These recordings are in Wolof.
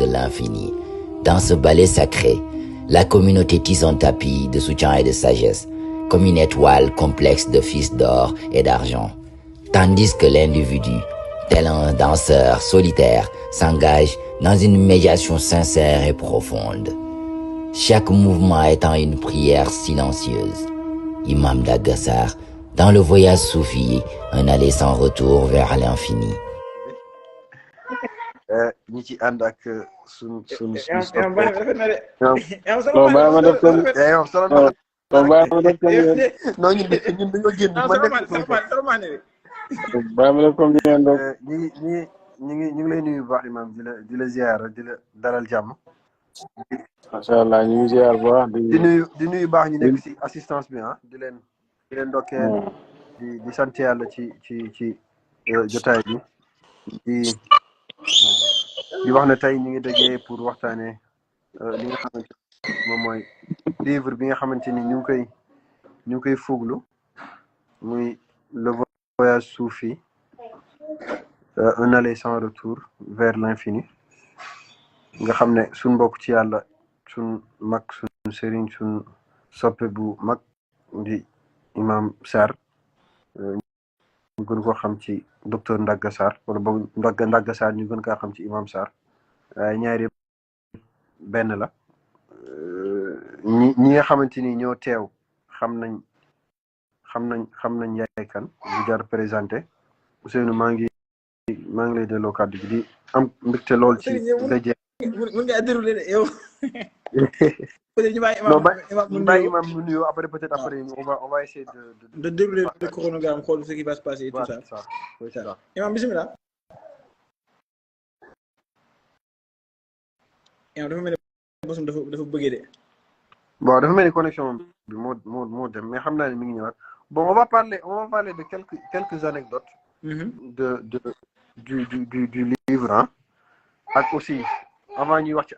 de l'infini. Dans ce ballet sacré, la communauté tisse un tapis de soutien et de sagesse, comme une étoile complexe de fils d'or et d'argent. Tandis que l'individu, tel un danseur solitaire, s'engage dans une médiation sincère et profonde. Chaque mouvement étant une prière silencieuse. Imam Daggassar, dans le voyage soufi, un aller sans retour vers l'infini. ñi ci ànd ak sun Imam baax rafet na de. Imam non solo bàyyi ma def comme yow solo non bàyyi ma def comme yéen non ñun dañoo génn Imam ma solo nekk solo maane de. bàyyi ma def comme yéen donc ñi ngi lay nuyu bu baax imam di la ziyaara di la dalal jàmm macha allah ñu ngi ziar bu baax di nuyu baax ñu nekk ci assistance bi di leen ndokkeel di sant yàlla ci jotaay bi di wax ne tey ñu ngi dajee pour waxtaanee li nga xamante moom mooy livre bi nga xamante ni ñu ngi koy fuglu muy le voyage soufi un aller sans retour vers l'infini nga xam ne suñ mbokk ci yàlla suñ mag suñ sëriñ suñ soppe bu mag di imam Sarr ñu gën koo xam ci docteur Ndagga Sarr wala boog Ndagga Sarr ñu gën kaa xam ci imam Sarr waaye ñaari benn la ñi nga xamante ni ñoo teew xam nañ yaay kan bu jar présenté Ousseynou maa ngi lay delloo kàddu gi di am mbégte lool ci daje. Mën nga déroulé de yow. Peut-être ñu bàyyi imam mu nuyoo après peut-être après on va essayer de dérouler le chronogramme xool ce qui va se passer et tout ça. Imam bismillah. Imam dafa mel ni bosum dafa bëggee de. Bon dafa mel ni connexion bi moo dem mais xam naa ne mi ngi ñëwaat. Bon on va parler de quelques anecdotes du livre ak aussi avant ñuy wax ci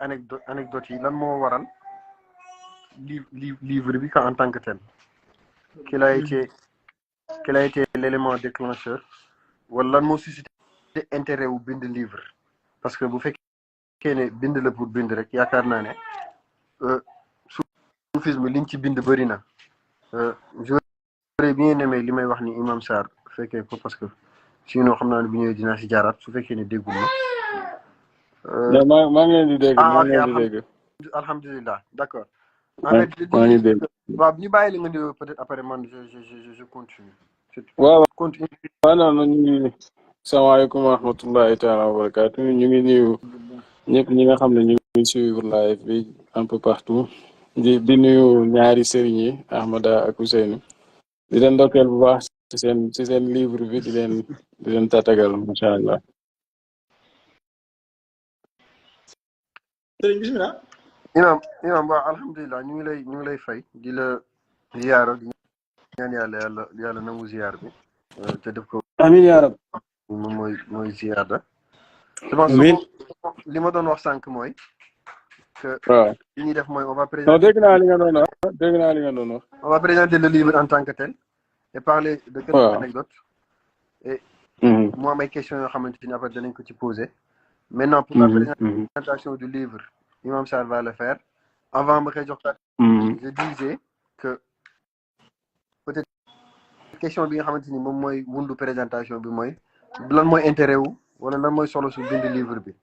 anecdote yi lan moo waral livre bi en tant que tel quel a été l'élément déclencheur wala lan moo suscité intérêt wu bind livre parce que bu fekkee ne bind la pour bind rek yaakaar naa ne soufisme liñ ci bind bëri na j'aurais bien aimé li may wax ni imam Sarr fekkee ko parce que sinon xam naa ne bu ñëwee dinaa si jaaraat su fekkee ne déggul ma maa ngi leen di dégg alhamdulilah d'accord maa ngi dégg waaw ñu bàyyi la nga nuyoo peut-être après man je continue waaw continue non ñu ngi salaamaaleykum wa rahmatullahi taala wa barakatu ñu ngi nuyu ñëpp ñi nga xam ne ñu ngi suivre live bi un peu partout di nuyu ñaari sëriñ yi Ahmada ak Ousseynou di leen ndokkeel bu baax ci seen livre bi di leen tatagal macha allah. Sëriñ bismillah. imam waaw alhamdulilah ñu ngi lay fay di la ziyaara di ñaan yàlla nangu ziyaar bi te def ko amiin yaa rab moom mooy ziyaada amiin li ma doon wax sànq mooy que waaw li ñuy def mooy on va non dégg naa li nga doon wax on va présenter le livre en tant que tel et parler de quelques anecdotes et mu am ay questions yoo xamante ni après danañ ko ci poser maintenant pour la présentation du livre Imam Sarr va le faire avant ma koy jox je disais que peut-être question bi nga xamante ni moom mooy wundu présentation bi mooy lan mooy intérêt wu wala lan mooy solo su bind livre bi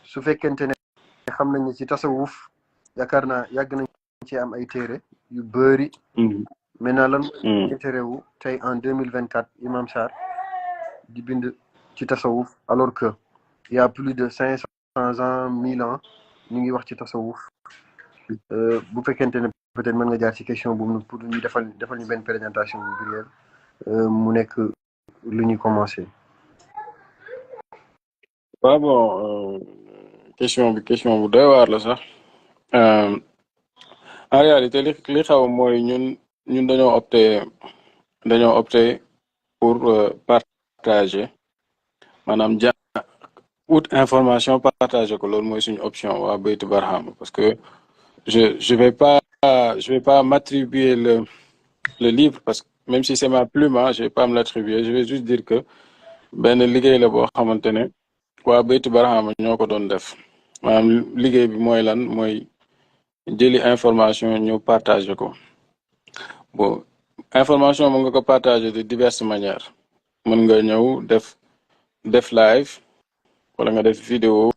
su fekkente ne xam nañ ne ci tasawuf yaakaar naa yàgg nañ ci am ay téere yu bëri maintenant lan mooy intérêt wu tey en 2024 Imam Sarr di bind ci tasawuf alors que il y a plus de 500 ans 1000 ans ñu ngi wax ci tasawuf bu fekkente ne peut-être mën nga jaar ci question boobu pour ñu defal ñu benn présentation bu brève mu nekk lu ñuy commencer. waaw bon question bu doy waar la sax en réalité li xaw mooy ñun dañoo opté pour partager maanaam ut information partager ko loolu mooy suñu option waa Baytu Barhama parce que je vais pas m'attribuer le livre parce que même si c'est ma plume je vais pas me l'attribuer je vais juste dire que benn liggéey la boo xamante ne waa Baytu Barhama ñoo ko doon def maanaam liggéey bi mooy lan mooy jëli information ñëw partager ko bon information mën nga ko partager de diverses manières mën nga ñëw def live wala nga def vidéo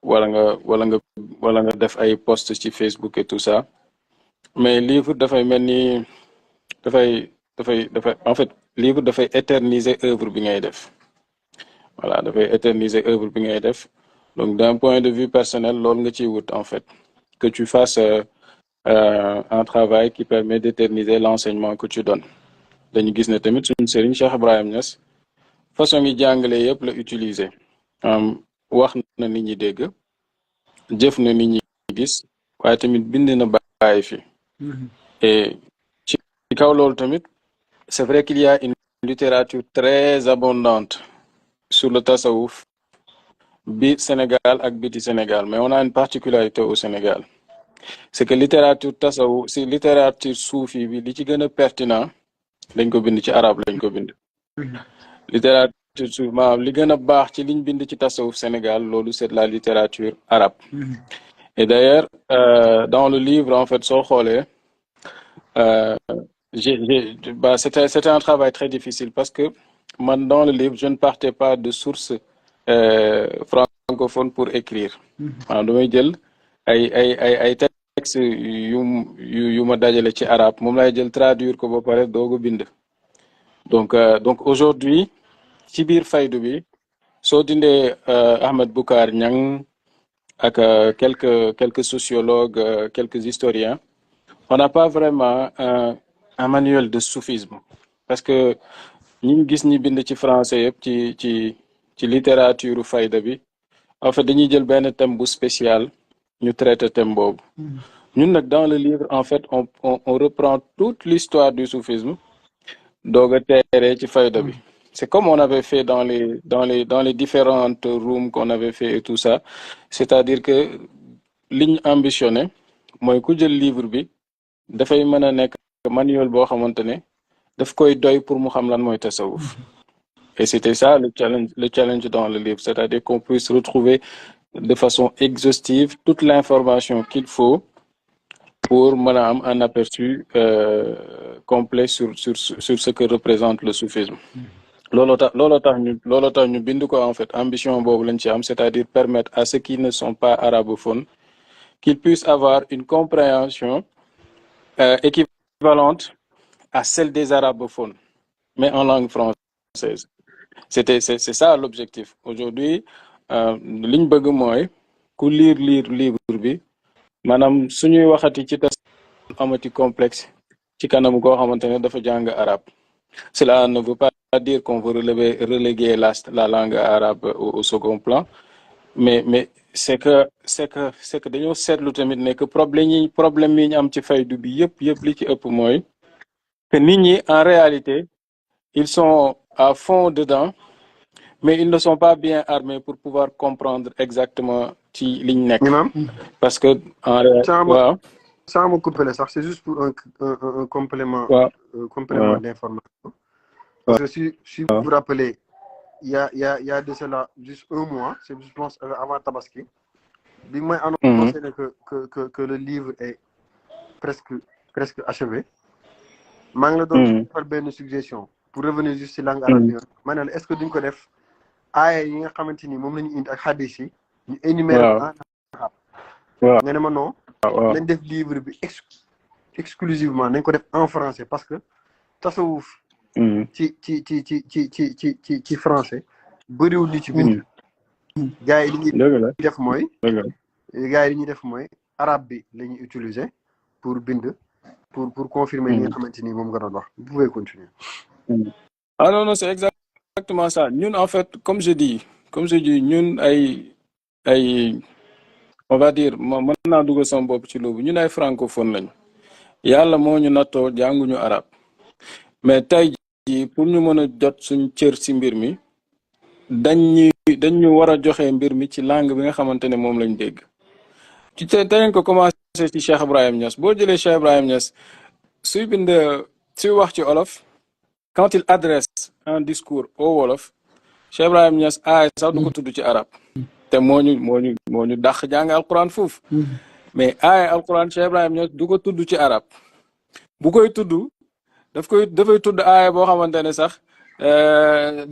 wala nga def ay post ci Facebook et tout ça mais livre dafay mel ni dafay en fait livre dafay éterniser œuvre bi ngay def voilà dafay éterniser œuvre bi ngay def donc d'un point de vue personnel loolu nga ciy wut en fait que tu fasses un travail qui permet d'éterniser l'enseignement que tu donnes dañu gis ne tamit suñu sëriñ Cheikh Ibrahim Niass façon yi jàngale yëpp la utiliser wax na nit ñi dégg jëf na nit ñi gis waaye tamit bind na bàyyi fi et ci kaw loolu tamit c'est vrai qu'il y a une littérature très abondante sur le tasawuf bi Sénégal ak biti Sénégal mais on a une particularité au Sénégal c'est que littérature tasawuf si littérature soufi bi li ci gën a pertinent dañ ko bind ci arabe lañ ko bind littérature soufi maanaam li gën a baax ci liñ bind ci tasawuf Sénégal loolu c'est de la littérature arabe et d'ailleurs dans le livre en fait soo xoolee c'était un travail très difficile parce que man dans le livre je ne partais pas de sources francophones pour écrire maanaam damay jël ay textes yu ma dajale ci arabe moom lay jël traduire ko ba pare doogu bind donc aujourd'hui ci biir faydu bi soo dindee Ahmed Boucar Niang ak quelques sociologues quelques historiens on n'a pas vraiment un manuel de soufisme parce que ñi gis ñi bind ci français yëpp ci littérature fayda bi en fait dañuy jël benn thème bu spécial ñu traiter thème boobu ñun nag dans le livre en fait on reprend toute l'histoire du soufisme doog a teeree ci fayda bi c'est comme on avait fait dans les différentes rooms qu'on avait fait et tout ça c'est-à-dire que liñ ambitionné mooy ku jël livre bi dafay mën a nekk manuel boo xamante ne daf koy doy pour mu xam lan mooy tasawuf et c'était ça le challenge dans le livre c'est-à-dire qu'on puisse retrouver de façon exhaustive toute l'information qu'il faut pour mën a am un aperçu complet sur ce que représente le soufisme looloo tax ñu bind ko en fait ambition boobu lañ ci am c'est-à-dire permettre à ceux qui ne sont pas arabophones qu'ils puissent avoir une compréhension équivalente à celle des arabophones mais en langue française c'est ça l'objectif aujourd'hui liñ bëgg mooy ku lire livre bi maanaam suñuy waxati ci tas amati complexe ci kanam koo xamante ne dafa jàng arabe cela ne veut pas dire qu'on veut reléguer la langue arabe au second plan mais c'est que dañoo seetlu tamit ne que problème yi ñu am ci faydu bi yëpp li ci ëpp mooy que nit ñi en réalité ils sont à fond dedans mais ils ne sont pas bien armés pour pouvoir comprendre exactement ci liñ nekk parce que en réalité waaw sans me couper ça c'est juste pour un complément complément d'information parce que si vous vous rappelez il y a de cela juste un mois c'est je pense avant Tabaski bi may annoncé que le livre est presque achevé maa ngi la doon defal benn suggestion pour revenir juste ci langue arabe ma ne la est-ce que duñ ko def aaya yi nga xamante ni moom la ñu indi ak hadith yi ñu énumérer en arabe nga ne ma non nañ def livre bi exclusivement nañ ko def en français parce que tasawuf ci français bëriwul li ci bind gars yi li ñuy def mooy arabe bi la ñuy utiliser pour bind pour confirmer li nga xamante ni moom nga doon wax vous pouvez continuer ah non c'est exactement ça ñun en fait comme je dis ñun ay on va dire mën naa dugal sama bopp ci loolu ñun ay francophone lañu yàlla moo ñu nattoo jànguñu arabe mais tey jii pour ñu mën a jot suñ cër ci mbir mi dañ ñu war a joxe mbir mi ci langue bi nga xamante ne moom lañ dégg ci dañ ko commencé ci Cheikh Ibrahim Niass boo jëlee Cheikh Ibrahim Niass suy wax ci olof quand il adresse un discours au wolof Cheikh Ibrahim Niass sax du ko tudd ci arabe te moo ñu dàq jàng alquran foofu mais aaya alquran Cheikh Ibrahim Niass du ko tudd ci arab bu koy tudd dafay tudd aaya boo xamante ne sax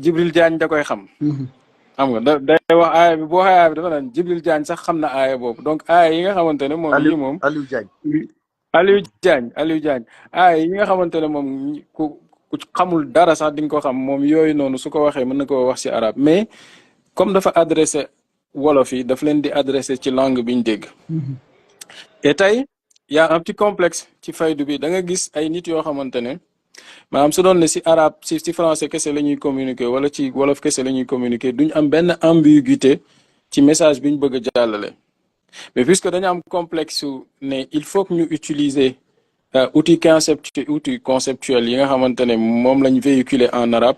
Jibril Diagne da koy xam xam nga day wax aaya bi boo waxee aaya bi dafa naan Jibril Diagne sax xam na aaya boobu donc aaya yi nga xamante ne moom yi moom Aliou Diagne aaya yi nga xamante ne moom ku xamul dara sax di nga ko xam moom yooyu noonu su ko waxee mën na koo wax ci arab mais comme dafa adressé wolof yi daf leen di adressé ci langue biñ dégg et tey y a un petit complexe ci faydu bi da nga gis ay nit yoo xamante ne maanaam su doon ne ci arabe ci français kese la ñuy communiquer wala ci wolof kese la ñuy communiquer duñ am benn ambiguïté ci message bi ñu bëgg a jàllale mais puisque dañu am complexe ne il faut que ñu utiliser outil conceptuel yi nga xamante ne moom lañ véhiculer en arabe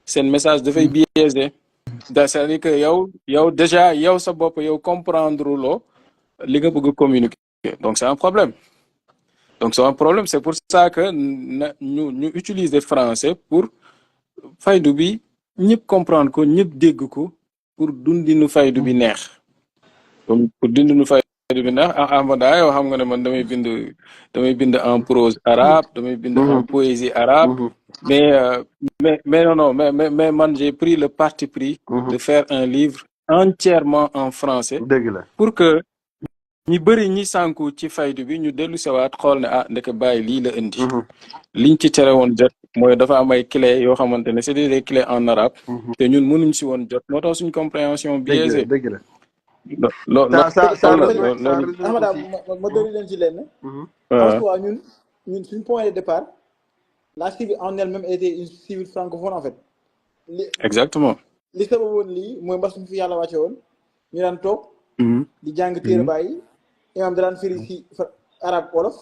seen message dafay biaisé c'est-à-dire que yow déjà yow sa bopp yow comprendre loo li nga bëgg a communiquer donc c'est un problème c'est pour ça que ñu utiliser français pour faydu bi ñëpp comprendre ko ñëpp dégg ko pour dundinu faydu bi neex donc pour dundinu faydu bi neex amada yow xam nga ne man damay bind en prose arabe damay bind en poésie arabe mais non mais man j'ai pris le parti pris de faire un livre entièrement en français pour que ñi bëri ñi sànku ci faydu bi ñu dellu sewaat xool ne ndeke bàyyi lii la indi liñ ci tere woon jot mooy dafa am ay clés yoo xamante ne c'est des clés en arabe te ñun mënuñ si woon jot moo tax suñ compréhension biaisée Ahmada ma dori leen ci lenn François ñun suñ point de départ la civile en elle-même était une civile francophone en fait exactement li sababoon lii mooy mbas mi fi yàlla wàcce woon ñu daan toog di jàng téere bàyyi imam daan firi si arabe wolof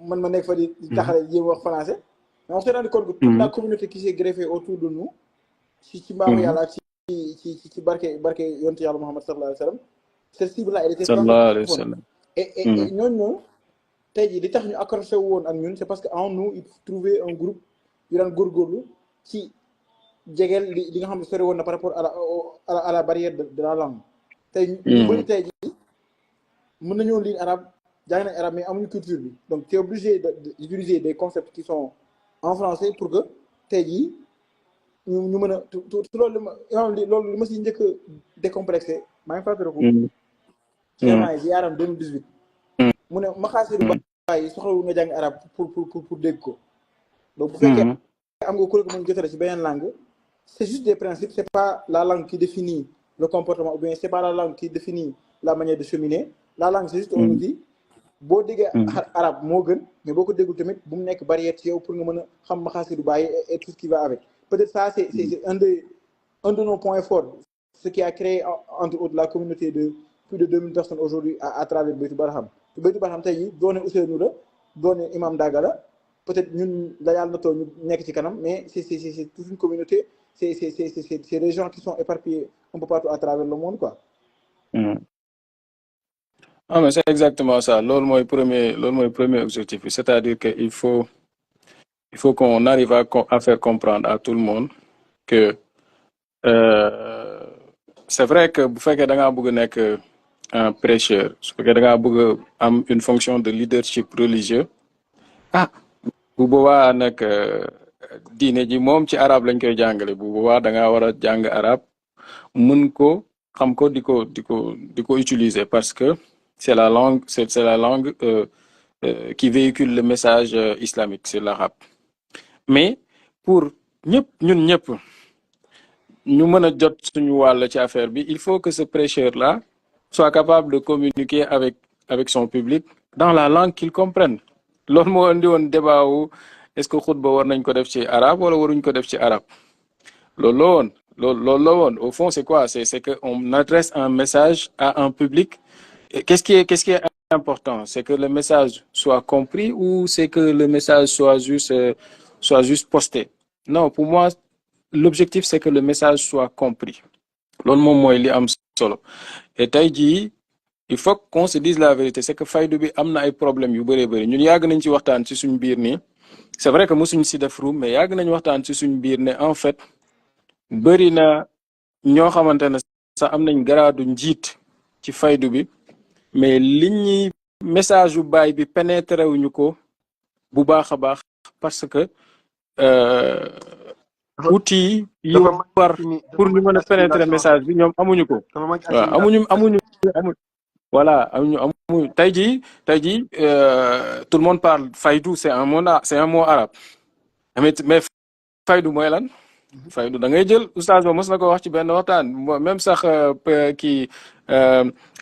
man ma nekk fa di taxale jéem wax français mais on s'est rendu compte que toute la communauté qui s'est greffée autour de nous ci mbaamu yàlla ak ci barke yontu yàlla Muhammad sallallahu alayhi wa sallam cette cible là elle était sallallahu alayhi wa sallam et ñooñu tey jii li tax ñu accroché woon ak ñun c'est parce que en nous il trouvait un groupe yu daan góorgóorlu ci jegeel li nga xam ne sori woon na par rapport à la barrière de la langue tey ñu bëri tey jii mën nañoo lire arabe jàng nañ arabe mais amuñu culture bi donc tu es obligé d'utiliser des concepts qui sont en français pour que tey jii ñu mën a loolu li ma si njëkk a décomplexé maa ngi fàttaliku vraiment yaaram 2018 mu ne maxaasiru bàyyi soxlawul nga jàng arabe pour dégg ko donc bu fekkee am nga kuréel mën jotale ci beneen langue c'est juste des principes c'est pas la langue qui définit le comportement ou bien c'est pas la langue qui définit la manière de cheminer la langue c'est juste un outil boo déggee arabe moo gën mais boo ko déggul tamit bu mu nekk barrière ci yow pour nga mën a xam maxaasiru bàyyi et tout ce qui va avec peut-être ça c'est un de nos points forts ce qui a créé entre autres la communauté de plus de 2000 personnes aujourd'hui à travers Baytu Barham Baytu Barham tey jii doone Ousseynou la doone Imam Daga la peut-être ñun la yàlla na too ñu nekk ci kanam mais c'est toute une communauté c'est des gens qui sont éparpillés un peu partout à travers le monde quoi. Mais c'est exactement ça loolu mooy premier objectif bi c'est-à-dire que il faut qu'on arrive à faire comprendre à tout le monde que c'est vrai que bu fekkee da ngaa bëgg a nekk un prêcheur su fekkee da ngaa bëgg a am une fonction de leadership religieux bu boobaa nag diine ji moom ci arabe lañ koy jàngale bu boobaa da ngaa war a jàng arabe mën ko xam ko di ko utiliser parce que c'est la langue qui véhicule le message islamique, c'est l'arabe. Mais pour ñun ñëpp ñu mën a jot suñu wàll ci affaire bi il faut que ce prêcheur là soit capable de communiquer avec son public dans la langue qu'il comprenne. loolu moo indi woon débat wu est-ce que xutba war nañ ko def ci arabe wala waruñ ko def ci arabe loolu la woon au fond c'est quoi c'est que on adresse un message à un public. Qu'est-ce qui est important, c'est que le message soit compris ou c'est que le message soit juste posté? Non, pour moi l'objectif c'est que le message soit compris. Loolu moom mooy li am solo. Et tey jii il faut qu'on se dise la vérité, c'est que faydu bi am na ay problèmes yu bëree ñun yàgg nañ ci waxtaan ci suñ biir nii. C'est vrai que mosuñ si def room mais yàgg nañ waxtaan ci suñ biir ne en fait bëri na ñoo xamante ne sax am nañ garaadu njiit ci faydu bi mais liñ ñi message yu baay bi pénétré wuñu ko bu baax a baax parce que outils yi war pour ñu mën a pénétrer message bi ñoom amuñu ko waaw amuñu voilà amuñu tey jii tout le monde parle faydu c'est un mot arabe mais faydu mooy lan faydu da ngay jël oustaz ba mos na ko wax ci benn waxtaan même sax kii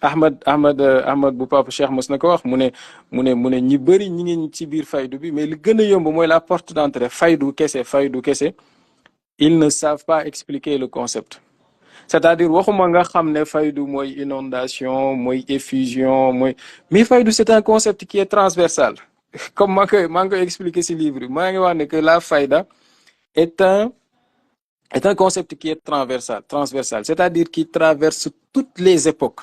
Ahmad bu Papa Cheikh mos na ko wax mu ne ñi bëri ñi ngi ci biir faydu bi mais li gën a yomb mooy la porte d'entrée faydu kese ils ne savent pas expliquer le concept c'est-à-dire waxuma nga xam ne faydu mooy inondation mooy effusion mais faydu c'est un concept qui est transversal comme maa ngi koy expliquer ci livre bi maa ngi wax ne que la fayda est un concept qui est transversal c'est-à-dire qui traverse toutes les époques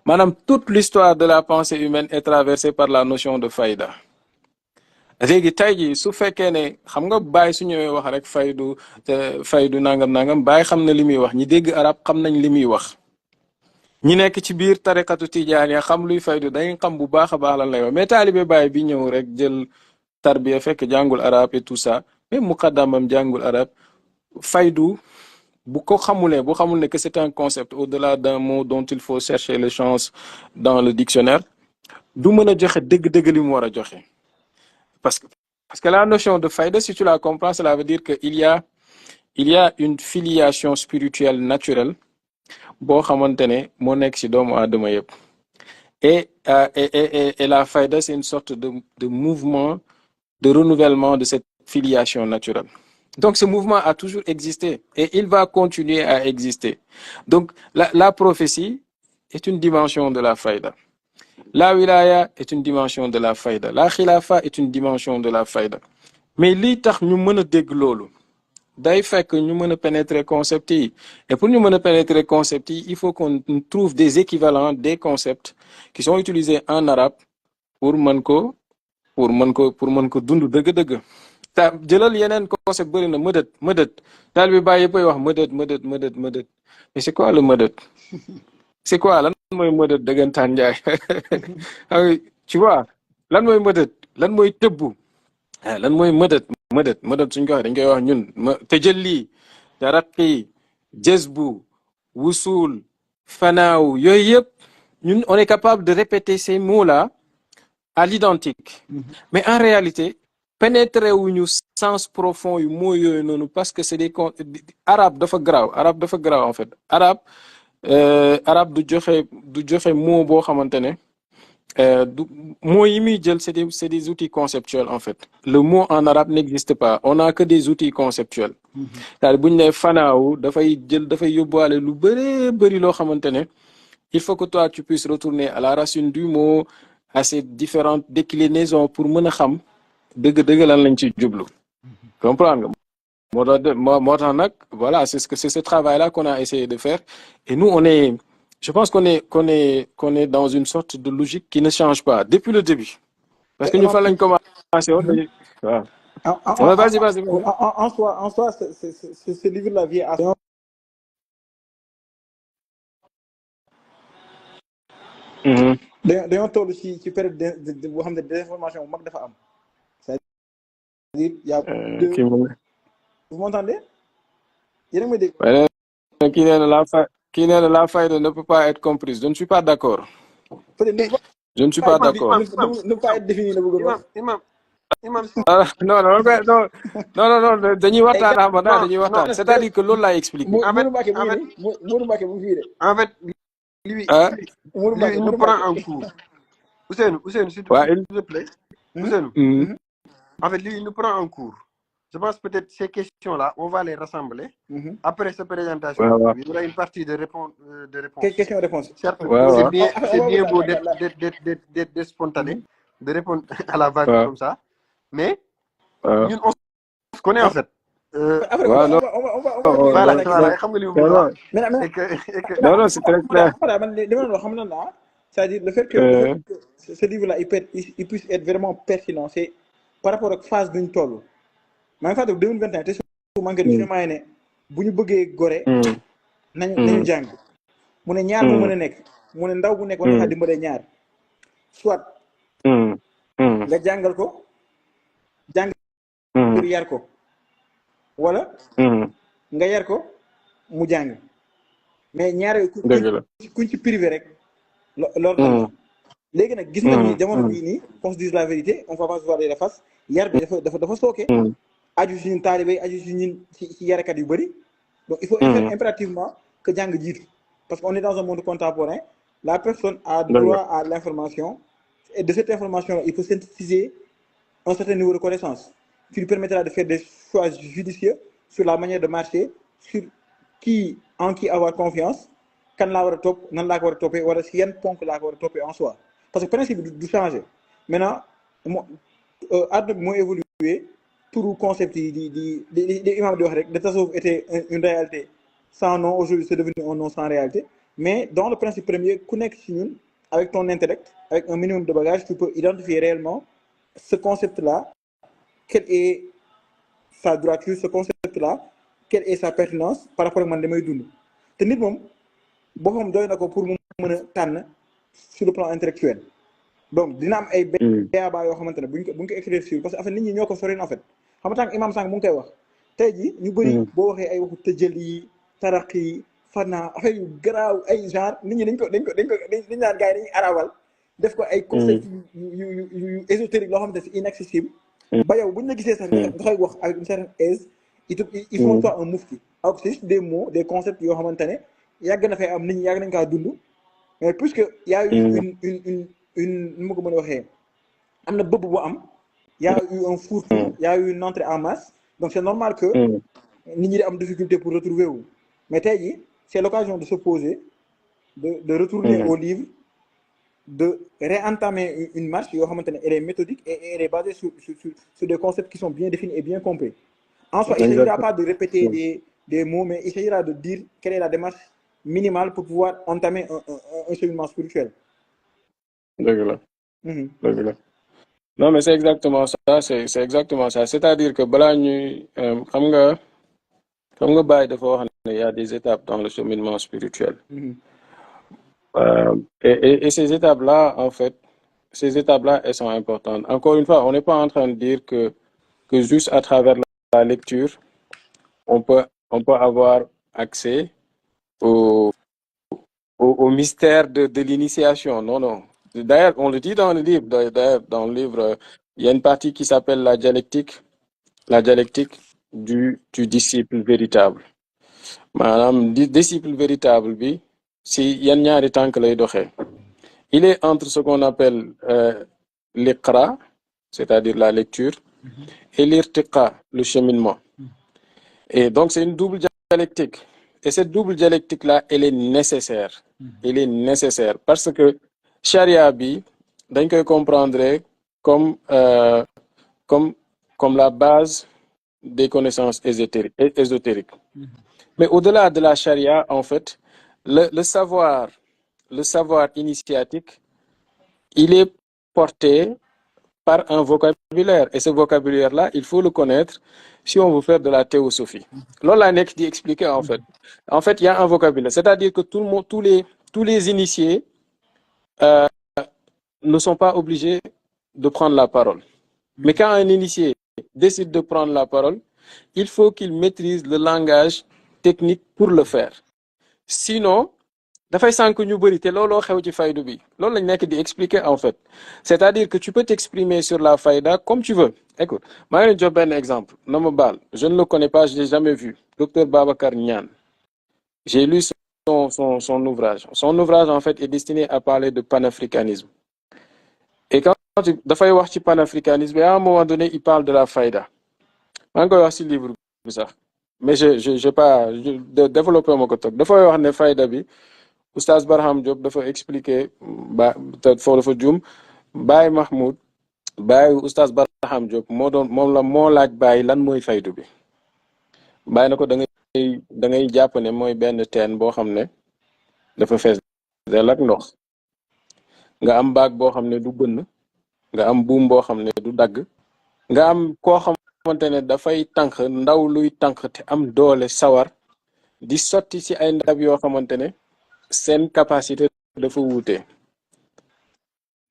maanaam toute l'histoire de la pensée humaine est traversée par la notion de fayda léegi tey jii su fekkee ne xam nga Baye su ñëwee wax rek faydu nangam Baye xam na li muy wax ñi dégg arab xam nañ li muy wax ñi nekk ci biir tariqatu tijaaniya xam luy faydu dañ xam bu baax a baax lan lay wax mais taalibe Baye bi ñëw rek jël tarbiya fekk jàngul arab et tout ça même muqaddamam jàngul arab faydu bu xamul ne que c'est un concept au-delà d'un mot dont il faut chercher le sens dans le dictionnaire du mën a joxe dëgg-dëgg li mu war a joxe parce que la notion de fayda si tu la comprends cela veut dire que il y a une filiation spirituelle naturelle boo xamante ne moo nekk ci doomu aadama yëpp et la fayda c'est une sorte de mouvement de renouvellement de cette filiation naturelle. Donc ce mouvement a toujours existé et il va continuer à exister. Donc la prophétie est une dimension de la faïda. La wilaya est une dimension de la faïda. La khilafa est une dimension de la faïda. Mais li tax ñu mën a dégg loolu day fekk ñu mën a pénétrer concept yi et pour ñu mën a pénétrer concept yi il faut qu'on trouve des équivalents des concepts qui sont utilisés en arabe pour mën ko dund dëgg-dëgg. ta jëlal yeneen concept bëri na mëdët daal bi bàyyi yëppay wax mëdët mais c'est quoi le mëdët c'est quoi lan mooy mëdët dëggantaan njaay tu vois lan mooy mëdët lan mooy tëbbu lan mooy mëdët suñ ko waxee dañ koy wax ñun tëjëli taraqi jazbu wusul fanaaw yooyu yëpp ñun on est capable de répéter ces mots-là à l'identique mais en réalité pénétrer wuñu sens profond yu mots yooyu noonu parce que c'est des arabe dafa grave en fait arabe du joxe mot boo xamante ne mots yi muy jël c'est des outils conceptuels en fait le mot en arabe n'existe pas on n'a que des outils conceptuels c'est-à-dire bu ñu nee fanaaw dafay yóbbuwaale lu bëri loo xamante ne il faut que toi tu puisses retourner à la racine du mot à ses différentes déclinaisons pour mën a xam dëgg lan lañ ci jublu comprendre nga moo tax nag voilà c'est ce travail-là qu'on a essayé de faire et nous je pense qu'on est dans une sorte de logique qui ne change pas depuis le début parce que ñu fa lañ commencé woon dañuy waaw vas-y en soi ce livre-là vient à dañoo toll ci période boo xam ne désinformation bu mag dafa am c'est-à-dire y a vous m'entendez yéen a ngi may dégg kii nee na la faïda ne peut pas être comprise je ne suis pas d'accord je ne suis pas d'accord ne pas être défini la bëgg imam non dañuy waxtaan Ahmada dañuy waxtaan c'est-à-dire que loolu laay expliquer Modou Mbacké mu fii de en fait lui il nous prend en cours Ousseynou s'il te plaît Ousseynou en fait lui il nous prend en cours je pense peut-être ces questions-là on va les rassembler après cette présentation il y aura une partie de réponse question-réponse certes c'est bien beau d'être spontané de répondre à la vague comme ça mais ñun on se connaît en fait après on va voilà xam nga li mu bëgg wax non c'est très clair man li ma doon xam na la c'est-à-dire le fait que ce livre-là il puisse être vraiment pertinent c'est par rapport ak phase duñ toll maa ngi fàttali 2021 te su manqué du ne bu ñu bëggee gore nañu jàng mu ne ñaar moo mën a nekk mu ne ndaw bu nekk war nga xaa dimbale ñaar soit nga jàngal ko jàng pour yar ko wala nga yar ko mu jàng mais ñaar kuñ ci privé rek loolu léegi nag gis nañ ni jamono bii nii qu'on se dise la vérité on va pas se voir la face yar bi dafa sooke aju si ñun taalibe aju si ñun ci yarakat yu bëri donc il faut impérativement que jàng jiitu parce qu'on est dans un monde contemporain la personne a droit à l'information et de cette information il faut synthétiser un certain niveau de connaissance qui lui permettra de faire des choix judicieux sur la manière de marcher sur en qui avoir confiance kan laa war a topp nan laa ko war a toppee wala si yan ponk laa ko war a toppee en soi parce que principe bi du changer maintenant àdduna bi moo évolué turu concept yi di imam di wax rek le tasawuf était une réalité sans nom aujourd'hui c'est devenu un nom sans réalité mais dans le principe premier ku nekk ci ñun avec ton intellect avec un minimum de bagage tu peux identifier réellement ce concept là quelle est sa droiture ce concept là quelle est sa pertinence par rapport ak man damay dund te nit moom boppam doy na ko pour mu mën a tànn sur le plan intellectuel donc dina am ay béaba yoo xamante ne buñ ko éclaircir parce que en fait nit ñi ñoo ko soreen en fait xam nga imam sànq mu ngi koy wax tey ji ñu bëri boo waxee ay waxu tëjël yi taraq yi fanaa affaire yu garaaw ay genre nit ñi dañ naan gars yi dañuy arabal def ko ay concept yu ésotérique loo xamante ne c'est inaccessible ba yow buñ la gisee sax nga koy wax avec une certaine aise il faut pas un mufti alors que c'est juste des mots des concepts yoo xamante ne yàgg na fay am nit ñi yàgg nañ kaa dund mais puisque y a eu une nu ma ko mën a waxee am na bëbb bu am y a eu un fourre-tout y a eu une entrée en masse donc c'est normal que nit ñi di am difficulté pour retrouver wu mais tey jii c'est l'occasion de se poser de retourner au livre de réentamer une marche yoo xamante ne elle est méthodique et elle est basée sur des concepts qui sont bien définis et bien compris en soi il ne s'agira pas de répéter des mots mais il s'agira de dire quelle est la démarche minimale pour pouvoir entamer un cheminement spirituel. Dëgg la. Non mais c'est exactement ça c'est exactement ça c'est-à-dire que balaa ñuy xam nga Baye dafa wax ne y a des étapes dans le cheminement spirituel. Et ces étapes-là en fait elles sont importantes. Encore une fois on n'est pas en train de dire que juste à travers la lecture on peut avoir accès au mystère de l'initiation. Non. D'ailleurs, on le dit dans le livre. D'ailleurs, dans le livre, il y a une partie qui s'appelle la dialectique du disciple véritable. Maanaam disciple véritable bi si yan ñaari tànk lay doxee. Il est entre ce qu'on appelle l'iqra, c'est-à-dire la lecture, et l'irtiqa, le cheminement. Et donc, c'est une double dialectique. Et cette double dialectique-là, elle est nécessaire. Elle est nécessaire parce que charia bi dañ koy comprendre comme la base des connaissances ésotériques. Mais au-delà de la charia, en fait, le savoir initiatique, il est porté par un vocabulaire. Et ce vocabulaire-là, il faut le connaître si on veut faire de la théosophie. Loolu laa nekk di expliquer en fait. En fait, il y a un vocabulaire. C'est-à-dire que tout le monde, tous les initiés ne sont pas obligés de prendre la parole. Mais quand un initié décide de prendre la parole, il faut qu'il maîtrise le langage technique pour le faire. Sinon, dafay sànq ñu bëri te looloo xew ci faydu bi loolu lañ nekk di expliquer en fait. C'est-à-dire que tu peux t'exprimer sur la fayda comme tu veux. Écoute, maa ngi leen jox benn exemple na ma baal je ne le connais pas je l'ai jamais vu docteur Babacar Niane. J'ai lu son ouvrage. Son ouvrage en fait est destiné à parler de panafricanisme. Et quand dafay wax ci panafricanisme et à un moment donné il parle de la fayda. maa ngi koy wax ci livre bi sax mais je pas développer ma ko toog dafay wax ne fayda bi Oustaz Barham Diop dafa expliquer te foofu dafa juum Baye Mahmoud Baye Oustaz Barham Diop moo laaj Baye lan mooy faydu bi Baye na ko da ngay jàpp ne mooy benn teen boo xam ne dafa fees del ak ndox nga am baag boo xam ne du bënn nga am buum boo xam ne du dagg nga am koo xamante ne dafay tànk ndaw luy tànk te am doole sawar di sotti ci ay ndab yoo xamante ne seen capacité dafa wuute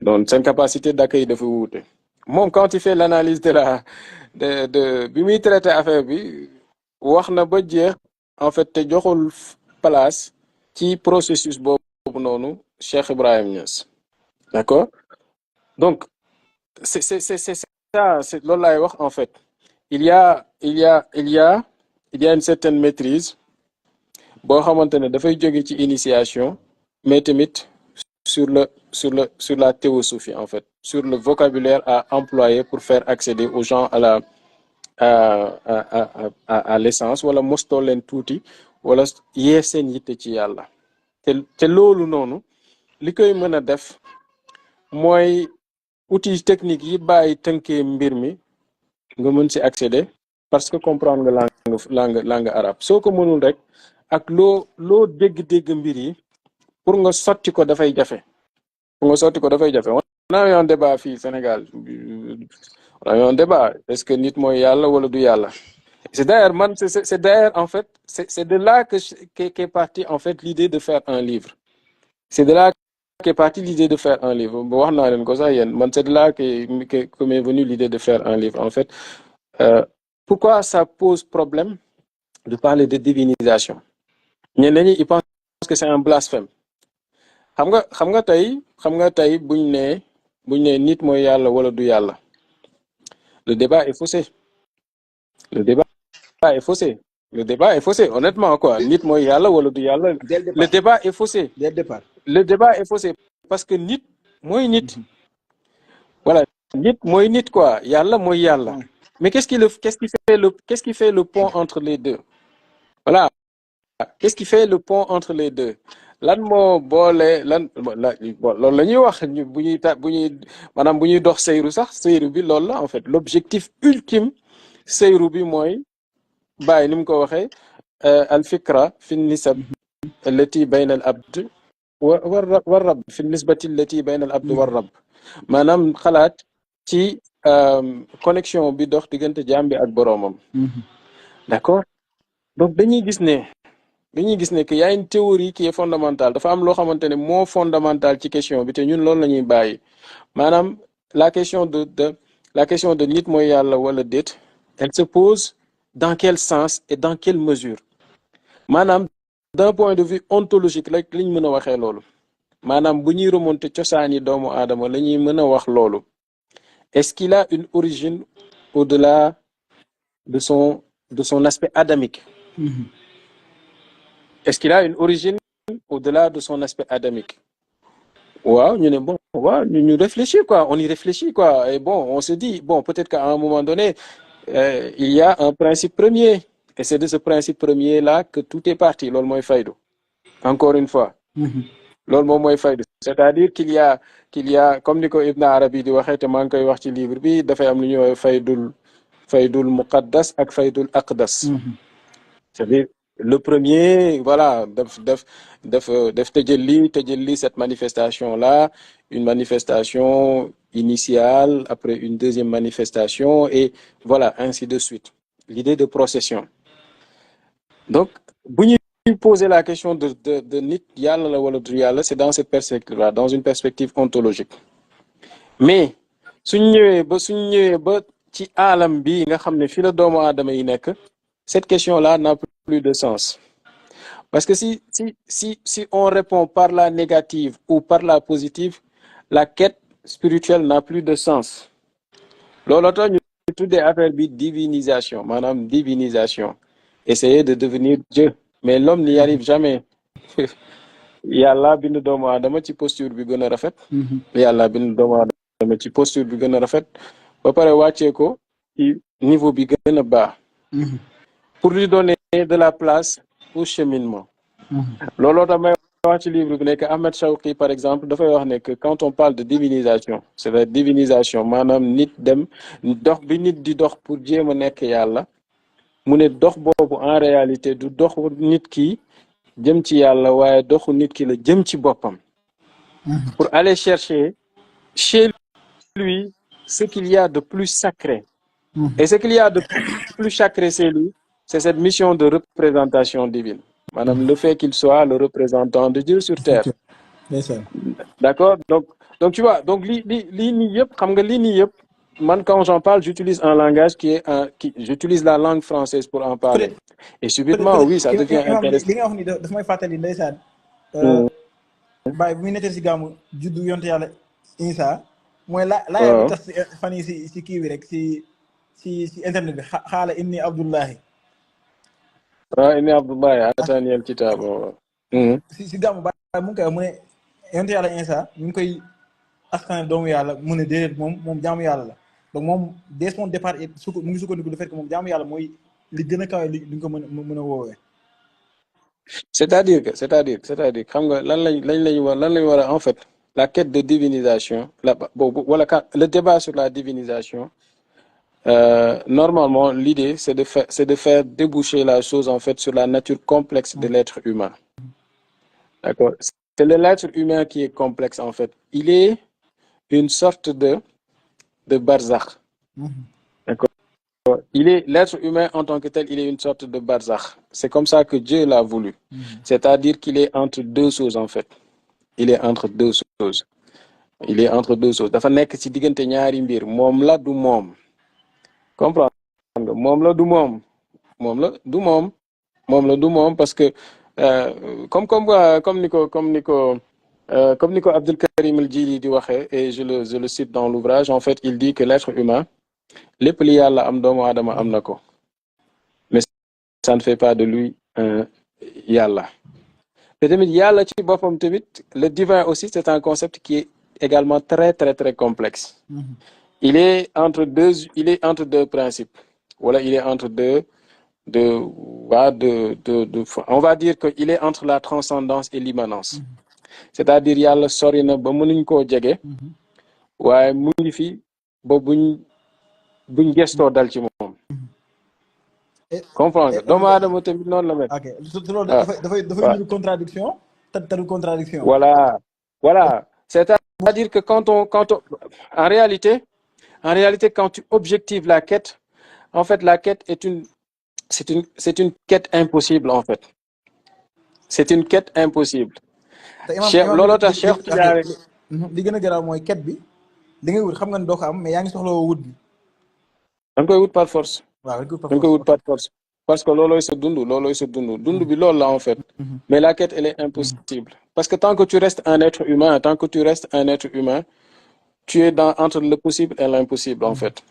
donc seen capacité d'accueil dafa wuute moom quand il fait l'analyse de bi muy traité affaire bi wax na ba jeex en fait te joxul place ci processus boobu noonu Cheikh Ibrahim Niass d'accord donc c'est ça c'est loolu laay wax en fait il y a une certaine maîtrise boo xamante ne dafay jóge ci initiation mais tamit sur la théosophie en fait sur le vocabulaire à employer pour faire accéder aux gens à l'essence wala mostoo leen tuuti wala yee seen yitte ci yàlla te loolu noonu li koy mën a def mooy outils techniques yi bàyyi tënkee mbir mi nga mën si accéder parce que comprendre nga langue arabe soo ko mënul rek ak loo dégg mbir yi pour nga sotti ko dafay jafe on a eu un débat fii Sénégal on a eu un débat est-ce que nit mooy yàlla wala du yàlla c'est d'ailleurs en fait c'est de là qu'est partie en fait l'idée de faire un livre c'est de là qu'est partie l'idée de faire un livre wax naa leen ko sax yéen man c'est de là que m'est venue l'idée de faire un livre en fait pourquoi ça pose problème de parler de divinisation ñeneen ñi ils pensent que c'est un blasphème xam nga tey buñ ne nit mooy yàlla wala du yàlla le débat est faussé honnêtement quoi nit mooy yàlla wala du yàlla le débat est faussé dès le départ le débat est faussé parce que nit mooy nit voilà nit mooy nit quoi yàlla mooy yàlla mais qu'est-ce qui fait le pont entre les deux voilà qu'est-ce qui fait le pont entre les deux lan moo boole loolu la ñuy wax bu ñuy dox seyru sax seyru bi loolu la en fait l'objectif ultime seyru bi mooy bàyyi ni mu ko waxee al fikra fi nisab allati bayna al abd war rab fi nisbati allati bayna al abd war rab maanaam xalaat ci connexion bi dox diggante jaam bi ak boroomam d'accord donc dañuy gis ne que y a une théorie qui est fondamentale dafa am loo xamante ne moo fondamental ci question bi te ñun loolu la ñuy bàyyi maanaam la question de nit mooy yàlla wala déet elle se pose dans quel sens et dans quelle mesure maanaam d'un point de vue ontologique rek liñ mën a waxee loolu maanaam bu ñuy remonter cosaani doomu aadama la ñuy mën a wax loolu est-ce qu'il a une origine au-delà de son aspect adamique est-ce qu'il a une origine au-delà de son aspect adamique waaw ñu ne bon waaw ñu réfléchir quoi on y réfléchit quoi et bon on se dit bon peut-être qu'à un moment donné il y a un principe premier et c'est de ce principe premier là que tout est parti loolu mooy faydu encore une fois loolu moom mooy faydu c'est-à-dire qu'il y a comme ni ko Ibn Arabi di waxee te maa ngi koy wax ci livre bi dafay am lu ñuy wax faydul muqaddas ak faydul aqdas c'est-à-dire le premier voilà def tajalli cette manifestation là une manifestation initiale après une deuxième manifestation et voilà ainsi de suite l'idée de procession donc bu ñuy poser la question de nit yàlla la wala du yàlla c'est dans cette perspective là dans une perspective ontologique mais suñ ñëwee ba ci alam bi nga xam ne fii la doomu aadama yi nekk cette question là n'a plus de sens parce que si on répond par la négative ou par la positive la quête spirituelle n'a plus de sens loolu tax ñu tuddee affaire bi divinisation maanaam divinisation essayer de devenir Dieu mais l'homme n'y arrive jamais yàlla bind doomu aadama ci posture bi gën a rafet yàlla bind doomu aadama ci posture bi gën a rafet ba pare wàccee ko ci niveau bi gën a baax pour lui donner de la place au cheminement looloo tax may wax ci livre bi nekk Ahmed Shawqi par exemple dafay wax ne que quand on parle de divinisation c'est la divinisation maanaam nit dem dox bi nit di dox pour jéem a nekk yàlla mu ne dox boobu en réalité du dox nit ki jëm ci yàlla waaye doxu nit ki la jëm ci boppam pour aller chercher chez lui ce qu'il y a de plus sacré et ce qu'il y a de plus sacré c'est lui c'est cette mission de représentation divine Madame, le fait qu'il soit le représentant de Dieu sur terre. D'accord? Donc tu vois, donc quand j'en parle, j'utilise un langage j'utilise la langue française pour en parler. Et subitement, oui, ça devient intéressant. Baye bu muy nettee si gàmmu juddu yonte yàlla Isa mooy laaya bi tas fan yi si kii bi rek si internet bi xaala inni abdullahi inni abdullahi atani al kitab si gàmmu Baye mu ngi koy mu ne yonte yàlla Isa ñu ngi koy askan doomu yàlla mu ne déedéet moom jaamu yàlla la donc moom dès son départ mu ngi sukkandiku du fait que moom jaamu yàlla mooy li gën a kawe li nga ko mën a woowee. C'est-à-dire xam nga lan lañ war en fait la quête de divinisation le débat sur la divinisation normalement l'idée c'est de faire déboucher la chose en fait sur la nature complexe de l'être humain. D'accord? C'est l'être humain qui est complexe en fait. Il est une sorte de barzakh. D'accord? L'être humain en tant que tel, il est une sorte de barzakh. C'est comme ça que Dieu l'a voulu. C'est-à-dire qu'il est entre deux choses en fait. Il est entre deux choses. Dafa nekk ci diggante ñaari mbir moom la du moom. Comprendre nga moom la du moom parce que comme ni ko Abdul Karim al-Jili di waxee et je le cite dans l'ouvrage, en fait il dit que l'être humain lépp li yàlla am doomu aadama am na ko mais ça ne fait pas de lui yàlla te tamit yàlla ci boppam tamit le divin aussi c'est un concept qui est également très très très complexe. Il est entre deux principes wala il est entre on va dire que il est entre la transcendance et l'immanence. C'est-à-dire yàlla sori na ba mënuñ koo jege waaye mu ngi fi ba buñ gestoo dal ci moom. comprendre nga doomu aadama tamit noonu la mel. ok loolu dafay une contradiction te contradiction. voilà c'est-à-dire que quand on en réalité quand tu objectives la quête, en fait la quête c'est une quête impossible en fait. C'est une quête impossible. looloo tax Cheikh Tidiane li gën a garaaw mooy quête bi li ngay wut xam nga ne doo ko am mais yaa ngi soxla wut bi. da nga koy wut par force. waaw parce que loolooy sa dund bi loolu la en fait. Mais la quête elle est impossible parce que tant que tu restes un être humain tu es entre le possible et l'impossible en fait.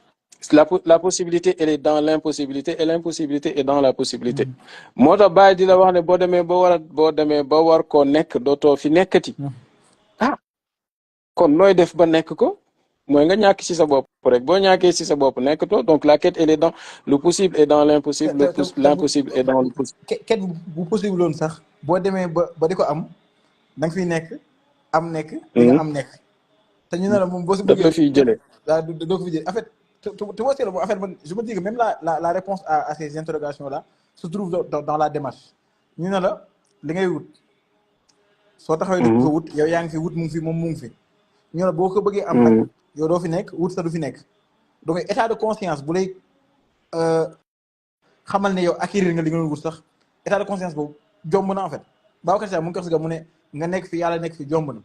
La possibilité elle est dans l'impossibilité et l'impossibilité est dans la possibilité. moo tax Baye di la wax ne boo demee ba war koo nekk dootoo fi nekkati. kon nooy def ba nekk ko mooy nga ñàkk ci sa bopp rek boo ñàkkee ci sa bopp nekkatoo donc la quête elle est dans le possible et dans l'impossible. L'impossible est dans le possible. quête bu possible loon sax boo demee ba di ko am da nga fiy nekk di nga am nekk. te ñu ne la moom boo si bëggee daf la fiy jëlee. waaw doo ko fi jëlee en fait tu vois c'est le bon en fait je me dis que même la réponse à ces interrogations là se trouve dans la démarche. ñu ne la li ngay wut soo taxawee di ko wut yow yaa ngi fi wut mu ngi fi moom mu ngi fi. ñu ne boo ko bëggee am nag yow doo fi nekk wut sa du fi nekk donc état de conscience bu lay xamal ne yow acquérir nga li nga wut sax état de conscience boobu jomb na en fait Babacar Sy mu ngi ko wax mu ne nga nekk fi yàlla nekk fi jomb na.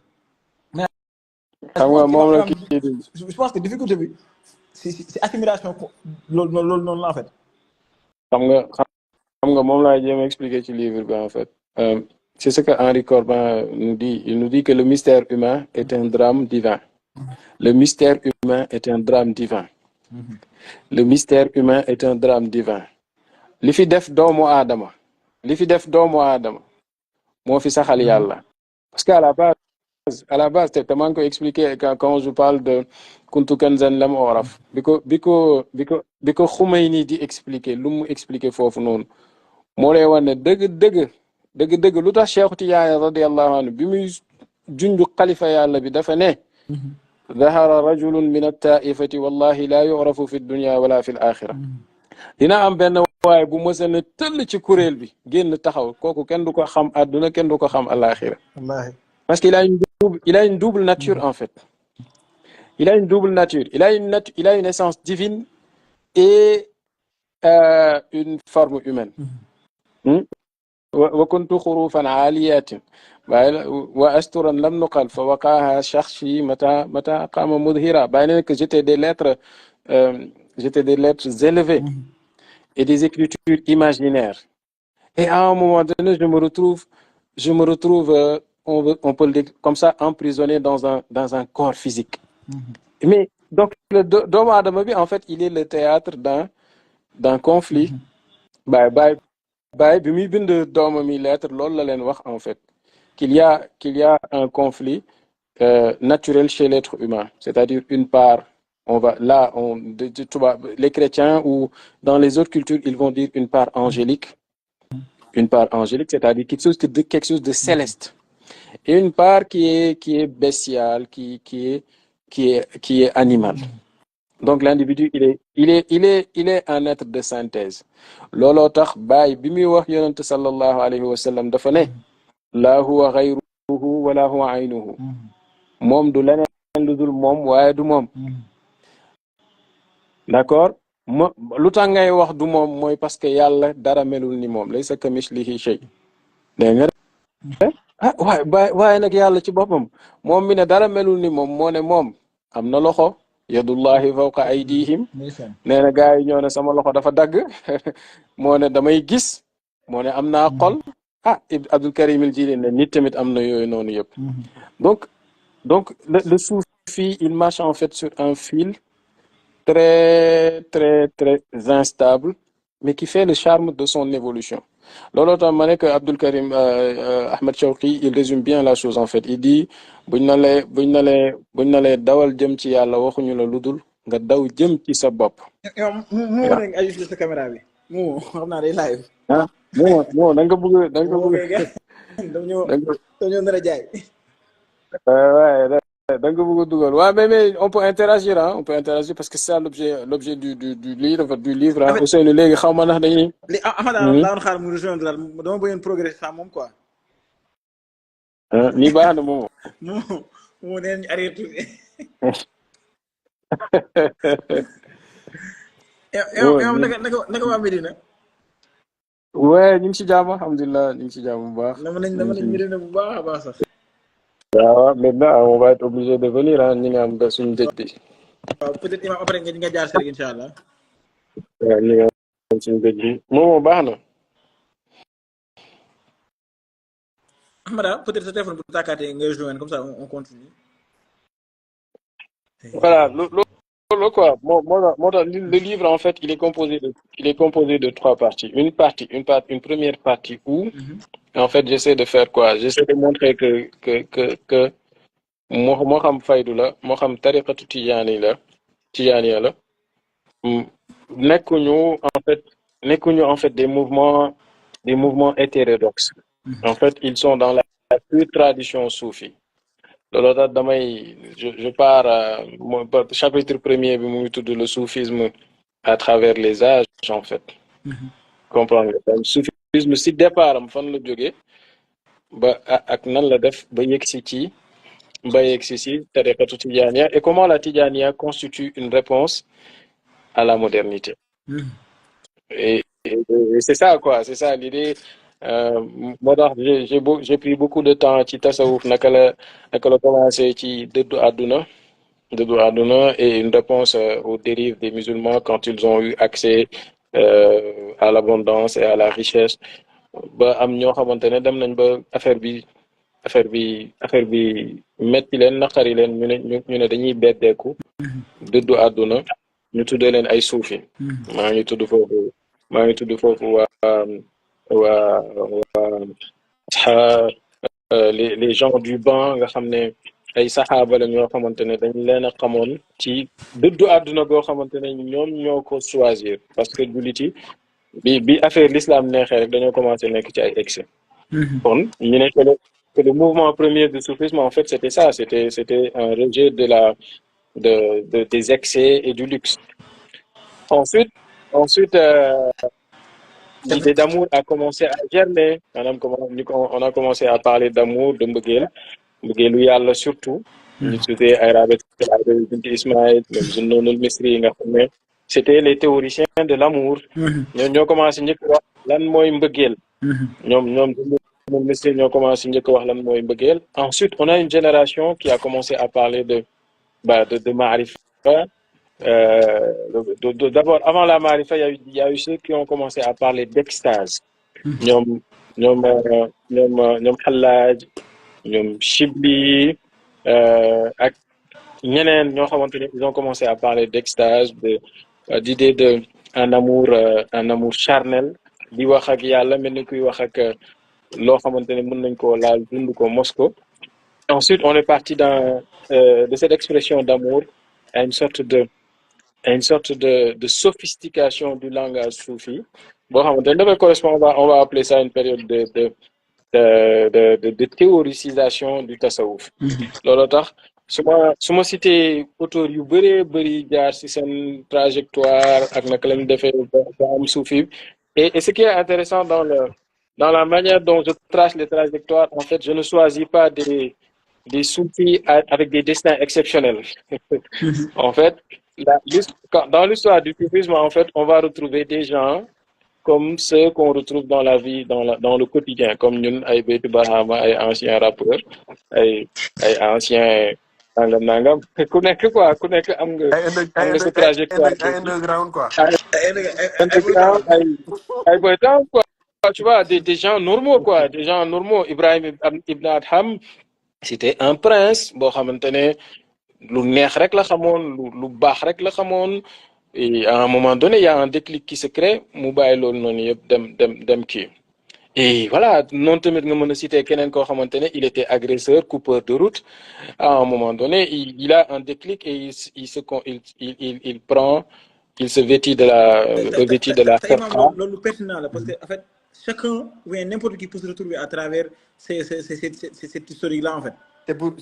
mais xam nga moom la je pense que difficulté bi si assimilation loolu noonu la en fait. xam nga moom laay jéem a expliquer ci livre bi en fait. C'est ce que Henri Corbin nous dit. Il nous dit que le mystère humain est un drame divin. Le mystère humain est un drame divin. Le mystère humain est un drame divin. Li fi def doomu aadama moo fi saxal yàlla. Parce que à la base te maa ngi koy expliquer quand je parle de kuntu kanzan lam oraf bi ko Khomeini di expliquer lu mu expliquer foofu noonu moo lay wane dëgg lu tax Cheikh Tidiane radiyallahu anhu bi muy junju xalifa yàlla bi dafa ne dhahara rajulun min at-taifati wallahi la yu'rafu fi dunya wala fi al-akhirah. dina am benn waaye bu mësa ne tëll ci kuréel bi génn taxaw kooku kenn du ko xam àdduna kenn du ko xam al-akhirah. Parce qu'il a une double nature en fait. Il a une double nature. Il a une essence divine et une forme humaine. وكنت خروفا عاليات وأسترا لم نقل فوقعها شخصي متى قام مظهرا. que j'étais des lettres élevées et des écritures imaginaires. Et à un moment donné, je me retrouve on peut le dire comme ça, emprisonné dans un corps physique. Mais donc, le Doomu Aadama bi, en fait, il est le théâtre d'un conflit. Baye bi muy bind doomam yi lettre loolu la leen wax en fait qu'il y a un conflit naturel chez l'être humain, c'est-à-dire une part les chrétiens ou dans les autres cultures ils vont dire une part angélique, c'est-à-dire quelque chose de céleste, et une part qui est bestiale, qui est animale. Donc l'individu il est un être de synthèse. looloo tax baay bi muy wax yonent sallallahu alayhi wa sallam dafa ne laa huwa xayruhu wala huwa aynuhu. moom du leneen lu dul moom waaye du moom. d'accord lu tax ngay wax du moom mooy parce que yàlla dara melul ni moom laysa kamithlihi shay. dégg nga waaye nag yàlla ci boppam moom mi ne dara melul ni moom moo ne moom am na loxo. yadullahi fawqa aydihim. nee na gars yi ñoo ne sama loxo dafa dagg moo ne damay gis moo ne am naa xol. Abdul Karim il Jilani ne nit tamit am na yooyu noonu yëpp. donc le soufi il marche en fait sur un fil très très très instable mais qui fait le charme de son évolution. looloo tax ma ne que Abdul Karim Ahmed Shawqi il résume bien la chose en fait. Il dit buñ na lee dawal jëm ci yàlla waxuñu la ludul nga daw jëm ci sa bopp. mu rek ajusté sa caméra bi mu xam naa day live. mu da nga bëgg da ñoo nar a jaay. waaye da nga bëgg a dugal waaw mais on peut interagir parce que c'est ça l'objet du livre Ousseynou léegi xaw ma ndax dañuy. Ahmad laa doon xaar mu rejoindre daal dama bëggoon progresser sax moom quoi. nii baax na moom. mu neen ñu arrêté tuuti. yow naka waa Medina. waaye ñu ngi ci jàmm alhamdulilah ñu ngi ci jàmm bu baax. dama nañ Medina bu baax a baax sax. waaw maintenant on va être obligé de venir ñi nga am ba suñu dëj bi. waaw peut-être imam après nga jaar si rek incha allah. waaw ñi nga am suñu dëj bi moom baax na. Ahmada peut-être sa téléphone bu tàkkaatee nga rejoindre comme ça on continue. Voilà loolu quoi moo tax le livre en fait il est composé de trois parties. Une première partie où en fait j'essaie de faire quoi, j'essaie de montrer que moo xam faydu la moo xam tariqatu tijaaniya la nekkuñu en fait des mouvements hétérodoxes. En fait ils sont dans la pure tradition soufie. loolu tax je pars chapitre premier bi mu ngi tudd le soufisme à travers les âges en fait. comprendre nga soufisme si départ am fan la jógee ba ak nan la def ba yegsi ci tariqatu tijaniya et comment la tijaniya constitue une réponse à la modernité. Et c'est ça quoi, c'est ça l'idée. moo tax j'ai pris beaucoup de temps ci tasawuf naka la commencé ci dëddu àdduna et une réponse aux dérives des musulmans quand ils ont eu accès à l'abondance et à la richesse ba am ñoo xamante ne dem nañ ba affaire bi metti leen naqari leen ñu ne dañuy beddeeku dëddu àdduna ñu tuddee leen ay suufi. maa ngi tudd foofu les gens du banc nga xam ne ay saxaaba la ñoo xamante ne dañ leen a xamoon ci dëddu àdduna goo xamante ne ñoom ñoo ko choisir parce que jullit yi bi affaire l'islam neexee rek dañoo commencé nekk ci ay excès. kon ñu ne que le mouvement premier du soufisme en fait c'était ça, c'était un rejet des excès et du luxe. Ensuite l'idée d'amour a commencé à germer. On a commencé à parler d'amour, de mbëggeelu yàlla surtout. ñu tuddee ay Rabi'a bint Ismaïl, même Zunnunul Misri nga xam ne c'était les théoriciens de l'amour. ñoo commencé njëkk wax lan mooy mbëggeel. ñoo commencé njëkk wax lan mooy mbëggeel. Ensuite on a une génération qui a commencé à parler de Maarifa. D'abord avant la Maarifa il y a eu ceux qui ont commencé à parler d'extase. ñoom Xallaaj ñoom Chibli ak ñeneen ñoo xamante ne ils ont commencé à parler d'extase d'idée de un amour charnel di wax ak yàlla mel ni kuy wax ak loo xamante ne mën nañ koo laal dund ko mos ko. Ensuite on est parti de cette expression d'amour à une sorte de sophistication du langage soufi boo xamante ne dafay correspondre on va appeler ça une période de théoricisation du tasawuf. loolu tax su ma cité auteur yu bëree bëri jaar ci seen trajectoire ak naka lañ defee ba am soufi et ce qui est intéressant dans la manière dont je trace les trajectoires, en fait je ne choisis pas des soufis avec des destins exceptionnels. En fait dans l'histoire du soufisme, en fait on va retrouver des gens comme ceux qu'on retrouve dans la vie, dans le quotidien, comme ñun ay Bétu Barhama, ay anciens rappeurs, ay anciens nangam ku nekk am nga sa trajectoire underground quoi. ay boy tam quoi, tu vois, des gens normaux quoi, des gens normaux. Ibrahim Ibn Adham, c'était un prince boo xamante ne lu neex rek la xamoon, lu baax rek la xamoon. Et à un moment donné, il y a un déclic qui se crée, mu bàyyi loolu noonu yëpp dem kii. Et voilà, non tamit nga mën a citer keneen koo xamante ne il était agresseur, coupeur de route. À un moment donné, il a un déclic et il se vêtit de la loolu pertinent la parce que en fait chacun ou n'importe qui peut se retrouver à travers cette historique là en fait. C'est pour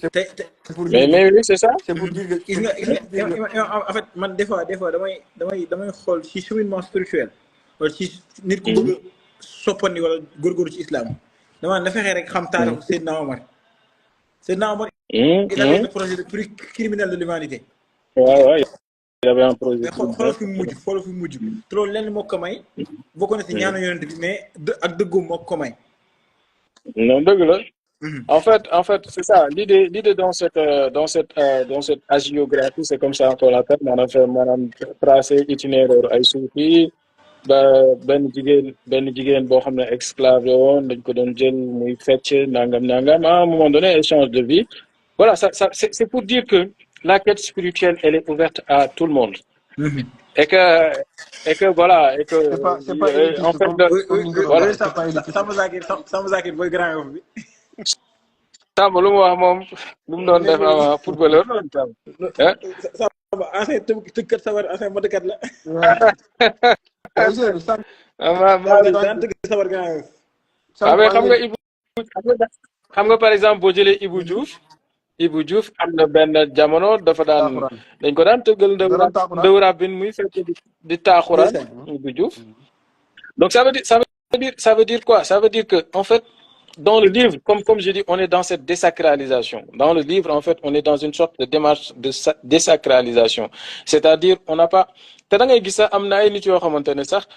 mais oui, c'est ça. C'est pour dire que en fait man des fois damay xool ci cheminement spirituel wala ci nit ku bëgg soppandi wala góorgóorlu ci islam dama na fexee rek xam taarixu Seydina Omar. Il avait un projet de plus criminel de l'humanité. Ouais, il avait un projet. Mais xoolal fi mu mujj te loolu lenn moo ko may bokk na ci ñaanu yonent bi mais ak dëggoom moo ko may. Non, dëgg la. En fait, c'est ça. L'idée dans cette hagiographie, c'est comme ça qu'on l'appelle. Maanaam tracé itinéraire ay soufi ba benn jigéen boo xam ne esclave la woon dañ ko doon jël muy fecc nangam à un moment donné échange de vie. Voilà, ça c'est pour dire que la quête spirituelle elle est ouverte à tout le monde. Et que voilà et que c'est pas en fait voilà Samba Zakir boy grand yof bi. Samba lu mu wax moom lu mu doon def avant footballeur loolu Samba ancien tëggkat sabar ancien modkat la. Sabar grand yof. xam nga par exemple boo jëlee Ibou Diouf am na benn jamono dafa dañ ko daan tëggal ndëw rabin muy fekk di taaxuraan Ibou Diouf. Donc ça veut dire quoi? Ça veut dire que en fait dans le livre comme je dis on est dans cette désacralisation. Dans le livre en fait on est dans une sorte de démarche de désacralisation. C'est-à-dire on n'a pas te da ngay gis sax am na ay nit yoo xamante ne sax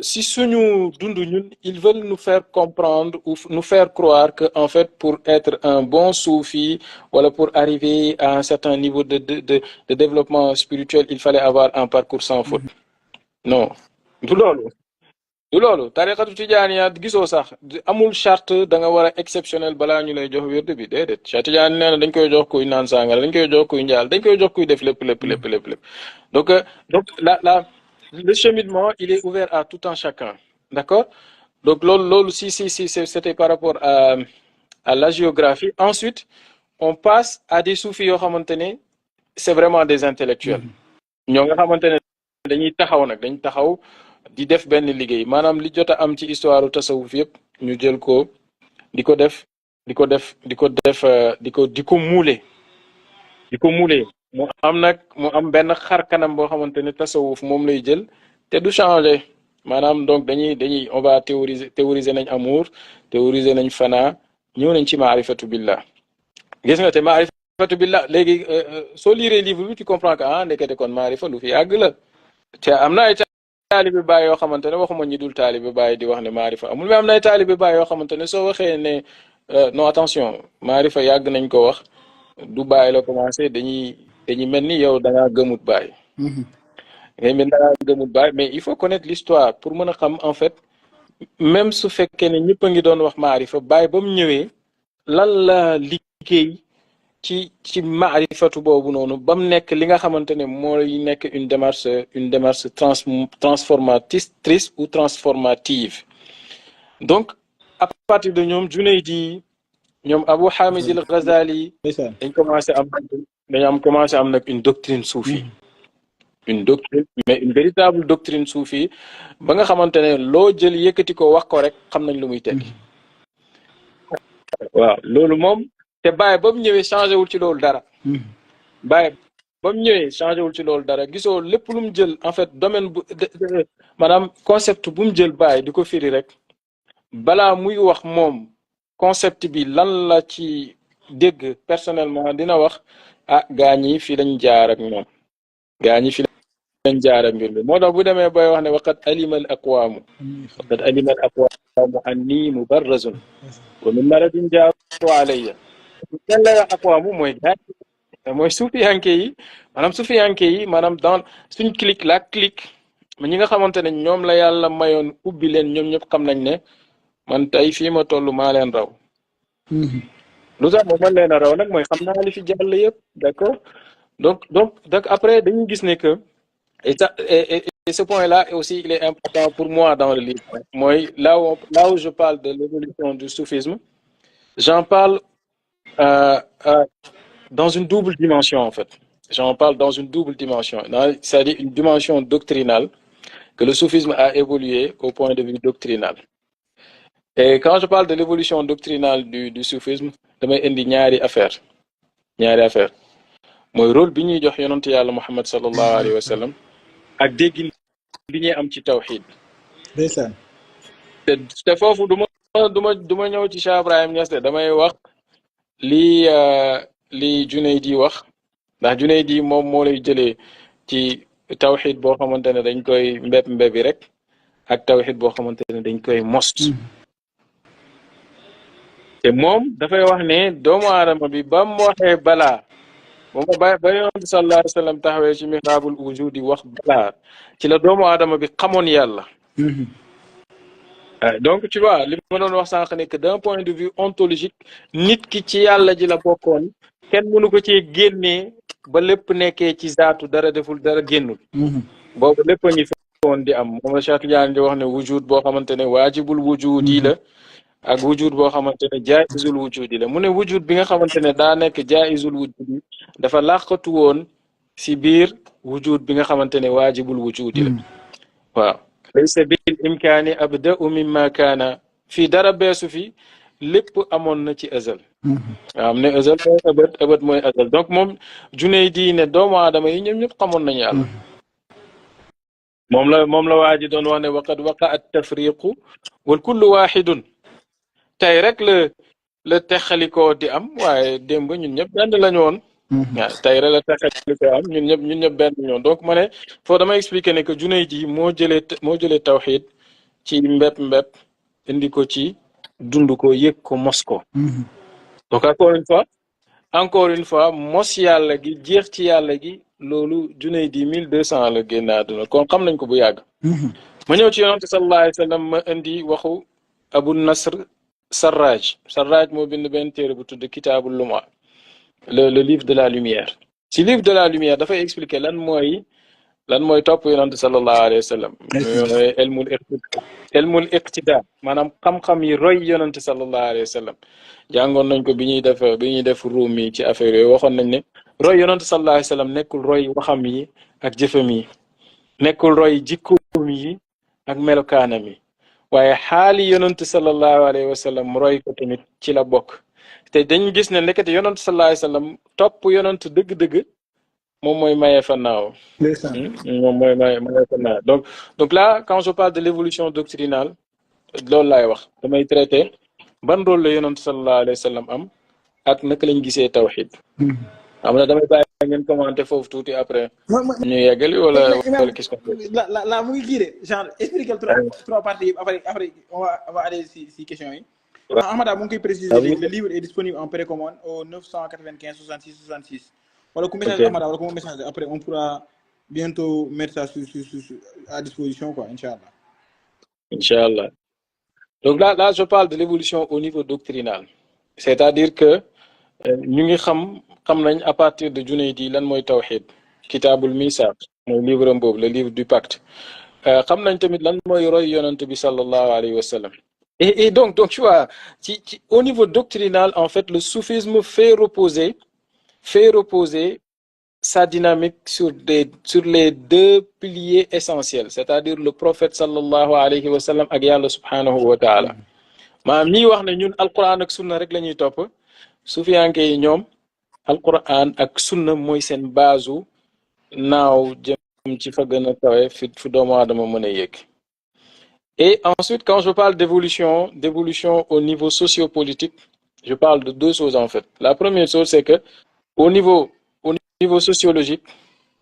si suñu dund ñun ils veulent nous faire comprendre ou nous faire croire que en fait pour être un bon soufi wala pour arriver à un certain niveau de développement spirituel il fallait avoir un parcours sans faute. Non du loolu tariqatu tijaaniya gisoo sax amul charte da nga war a exceptionnel balaa ñu lay jox wérde bi déedéet Cheikh Tidiane nee na dañ koy jox kuy naan sàngara dañ koy jox kuy njaal dañ koy jox kuy def lépp donc le cheminement il est ouvert à tout un chacun, d'accord? Donc loolu si c'était par rapport à la géographie. Ensuite on passe à des soufis yoo xamante ne c'est vraiment des intellectuels ñoo nga xamante ne dañuy taxaw di def benn liggéey maanaam li jot a am ci histoire tasawuf yëpp ñu jël ko di ko muuler mu am benn xar kanam boo xamante ne tasawuf moom lay jël te du changer maanaam donc dañuy on va théoriser nañ amour théoriser nañ fana ñëw nañ ci maarifatu billah gis nga te maarifatu billah léegi soo lire livre bi tu comprends que ndekete kon maarifa lu fi yàgg la te am na ay taalibe baay yoo xamante ne waxuma ñi dul taalibe baay di wax ne maarifa amul mais am na ay taalibe baay yoo xamante ne soo waxee ne non attention maarifa yàgg nañ ko wax du baay la commencé dañuy mel ni yow da ngaa gëmut baay. ngay mel da ngaa gëmut baay mais il faut connaître l'histoire pour mën a xam en fait même su fekkee ne ñëpp a ngi doon wax maarifa baay ba mu ñëwee lan la liggéey ci maarifatu boobu noonu ba mu nekk li nga xamante ne mooy nekk une démarche transformatrice ou transformative donc à partir de ñoom Junaydi ñoom Abu Hamid al-Ghazali dañ commencé am nag une doctrine soufie une doctrine mais une véritable doctrine soufie ba nga xamante ne loo jël yëkkati ko wax ko rek xam nañ lu muy tekki waaw loolu moom te Baye ba mu ñëwee changé wul ci loolu dara. Baye ba mu ñëwee changé wul ci loolu dara gisoo lépp lu mu jël en fait domaine bu maanaam concept bu mu jël Baye di ko firi rek balaa muy wax moom concept bi lan la ci dégg personnellement dina wax ah gaa ñi fii lañ jaar ak moom gaa ñi fii lañ jaar ak mbir mi moo tax bu demee bay wax ne waqad alimal aqwaamu anni mubarrazun wa min maradin jaaru alayya kenn lay wax aqwaamu mooy gaa mooy suufiyanke yi maanaam dans suñ clique la clique ñi nga xamante ne ñoom la yàlla mayoon ubbi leen ñoom ñëpp xam nañ ne man tey fii ma toll maa leen raw lu tax moom man leen a raw nag mooy xam naa li fi jàll yëpp d'accord donc après dañuy gis ne que et ce point là aussi il est important pour moi dans le livre mooy là où je parle de l'évolution du soufisme j'en parle dans une double dimension en fait j'en parle dans une double dimension c'est-à-dire une dimension doctrinale que le soufisme a évolué au point de vue doctrinal et quand je parle de l'évolution doctrinale du soufisme damay indi ñaari affaire mooy rôle bi ñuy jox yonent yàlla Muhammad sallallahu alayhi wa sallam ak déggin bi ñuy am ci tawxid ndeysaan te foofu du ma ñëw ci Cheikh Ibrahim Niass damay wax li Junaydi wax ndax Junaydi moom moo lay jëlee ci tawxid boo xamante ne dañ koy mbébi rek ak tawxid boo xamante ne dañ koy most te moom dafay wax ne doomu aadama bi ba mu waxee balaa ba yonent sallallahu alayhi wa sallam taxawee ci mihrabul wujudi wax balaa ci la doomu aadama bi xamoon yàlla donc tu vois li ma doon wax sànq ne que d'un point de vue ontologique nit ki ci yàlla ji la bokkoon kenn mënu ko cee génnee ba lépp nekkee ci zaatu dara deful dara génnul boobu lépp a ngi foon di am moom la Cheikh Tidiane di wax ne wujud boo xamante ne waajibul wujudi la ak wujud boo xamante ne jaizul wujudi la mu ne wujud bi nga xamante ne daa nekk jaizul wujudi dafa làqatu woon si biir wujud bi nga xamante ne waajibul wujudi la waaw laysa bil imkaani abda'u mimma kaana fii dara beesu fi lépp amoon na ci azal waaw am ne azal mooy ëbët mooy azal donc moom Junaydi ne doomu aadama yi ñoom ñëpp xamoon nañu yàlla moom la waa ji doon wax ne waqad waqa at tafriqu wal kullu waxidun tey rek la texalikoo di am waaye démb ñun ñëpp benn lañu woon waaw tey rek la texalikoo am ñun ñëpp benn lañu woon donc ma ne foo dama expliquer ne que Junaydi moo jëlee tawxid ci mbépp indi ko ci dund ko yëg ko mos ko donc encore une fois mos yàlla gi jeex ci yàlla gi loolu Junaydi 1200 la génn àdduna kon xam nañ ko bu yàgg ma ñëw ci yonent sallallahu alayhi wa sallam ma indi waxu Abu Nasr Sarraj moo bind benn téere bu tudd Kitaabul Luma le livre de la lumière ci livre de la lumière dafay expliquer lan mooy topp yonent sallallahu alayhi wa sallam ilmul iqtida maanaam xam-xam yi roy yonent sallallahu alayhi wa sallam jàngoon nañ ko bi ñuy def ruum yi ci affaire yooyu waxoon nañ ne roy yonent sallallahu alayhi wa sallam nekkul roy waxam yi ak jëfam yi nekkul roy jikkoom yi ak melokaanam yi waaye xaali yonent sallallahu alayhi wa sallam roy ko tamit ci la bokk te dañu gis ne nekkati yonent sallallahu alayhi wa sallam topp yonent dëgg-dëgg moom mooy maye fannaaw moom mooy maye fannaaw donc là quand je parle de l'évolution doctrinale loolu laay wax damay traité ban rôle la yonent sallallahu alayhi wa sallam am ak naka lañ gisee tawxid xam na damay bàyyi ngeen commenter foofu tuuti après ñu yeggali wala qu'est-ce qu'on fait la mu ngi kii de genre expliquer trois parties après on va aller si question yi. Ahmada mu ngi koy préciser léegi le livre est disponible en précommande au 995 66 66 wala ku message Ahmada wala ku message après on pourra bientôt mettre ça à disposition quoi, Inch'Allah. Inch'Allah. Donc là je parle de l'évolution au niveau doctrinal, c'est-à-dire que ñu ngi xam nañ à partir de Junaydi lan mooy tawhid, kitabul misaq mooy livre boobu le livre du pacte, xam nañ tamit lan mooy roy yonent bi sallallahu alayhi wa sallam. Et donc tu vois au niveau doctrinal en fait le soufisme fait reposer sa dynamique sur les deux piliers essentiels, c'est-à-dire le prophète sallallahu alayhi wa sallam ak yàlla subhanahu wa taala. maanaam ñiy wax ne ñun alquran ak sunna rek la ñuy topp, sufiyanke yi ñoom alquran ak sunna mooy seen baasu naaw jëm ci fa gën a kawe fu doomu aadama mën a yëg. Et ensuite, quand je parle d'évolution au niveau sociopolitique, je parle de deux choses en fait. La première chose, c'est que au niveau sociologique,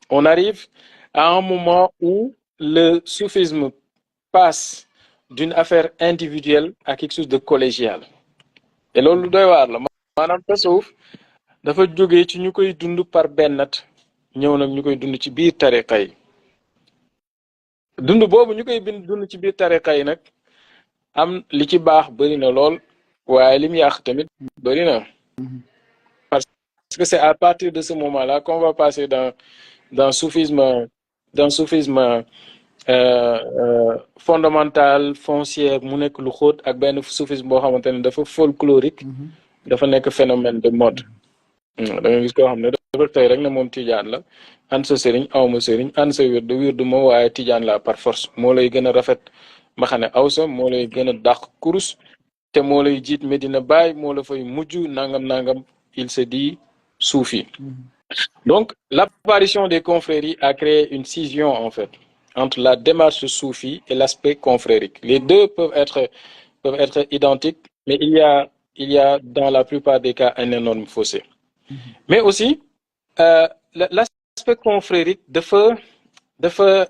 on arrive à un moment où le soufisme passe d'une affaire individuelle à quelque chose de collégial. Et loolu doy waar la maanaam tasawuf dafa jógee ci ñu koy dund par bennat ñëw nag ñu koy dund ci biir tariqa yi. dund boobu ñu koy dund ci biir tariqa yi nag am li ci baax bëri na lool waaye lim yàq tamit bëri na. Parce que c'est à partir de ce moment-là qu'on va passer d'un soufisme fondamental foncier mu nekk lu xóot ak benn soufisme boo xamante ne dafa folklorique, dafa nekk phénomène de mode. da nga gis koo xam ne dafa tey rek ne moom tijaan la, an sa sëriñ awma sëriñ, an sa wirdu ma waaye tijaan la par force, moo lay gën a rafet maxane awsa, moo lay gën a dàq kurus te moo lay jiit Medina Baye, moo la fay mujj nangam il se dit soufi. Donc l'apparition des confréries a créé une scission en fait entre la démarche soufie et l'aspect confrérique. Les deux peuvent être identiques, mais il y a dans la plupart des cas un énorme fossé. Mais aussi l'aspect confrérique dafa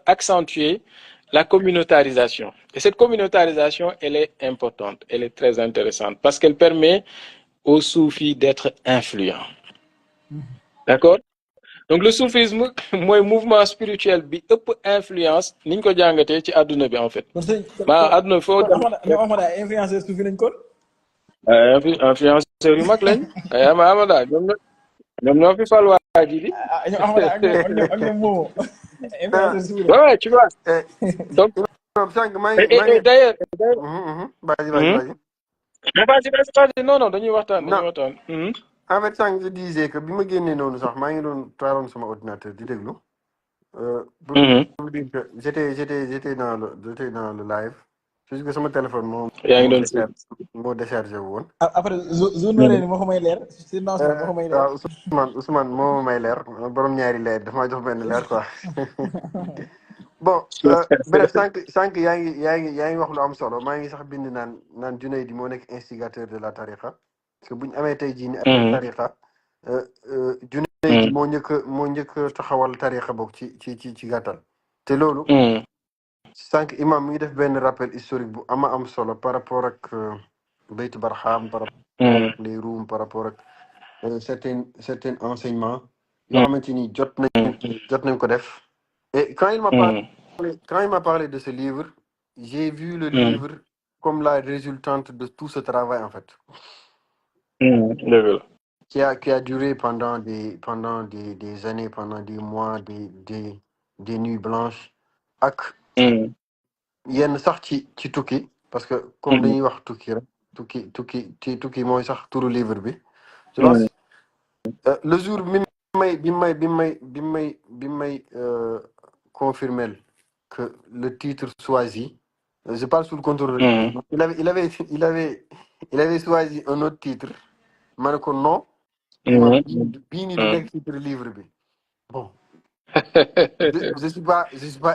accentuer la communautarisation. Et cette communautarisation, elle est importante, elle est très intéressante parce qu'elle permet aux soufis d'être influents. D'accord? Donc le soufisme mooy mouvement spirituel bi ëpp influence niñ ko jàngatee ci àdduna bi en fait. àdduna foo influenceur soufi nañ kon. influenceur yu mag lañ. ay Amada ñoom ñoo fi fal waa ji bi. ak ñoom moomu. influenceur soufi lañ. Ouais, tu vois. Donc d'ailleurs. non dañuy waxtaan. En fait, sànq je disais que bi ma génnee noonu sax maa ngi doon taaloon sama ordinateur di déglu. Pour dire que j'étais dans le live. C'est juste que sama téléphone moo déchargé woon. Après journée moo ko may leer. moo ko may leer. waaw Ousmane moo may leer borom ñaari leer dafa maa jox benn leer quoi. Bon bref sànq yaa ngi wax lu am solo maa ngi sax bind naan Junaydi moo nekk instigateur de la tariqa. Parce que bu ñu amee tey jii ni ak tariqa Junaydi moo njëkk taxawal tariqa boog ci gàttal te loolu sànq imam mi ngi def benn rappel historique bu am solo par rapport ak Bayt Barham, par rapport ak les Roum, par rapport ak certains enseignements yoo xamante ni jot nañ ko def. Et quand il m'a parlé de ce livre, j'ai vu le livre comme la résultante de tout ce travail en fait. Qui a duré pendant des années, pendant des mois, des nuits blanches ak yenn sax ci tukki parce que comme dañuy wax tukki mooy sax turu livre bi. Je pense le jour bi may confirmer que le titre choisi, je parle sous le contrôle. Il avait choisi un autre titre. ma ne ko non. bii nii du nekk titre livre bi. Bon. je suis pas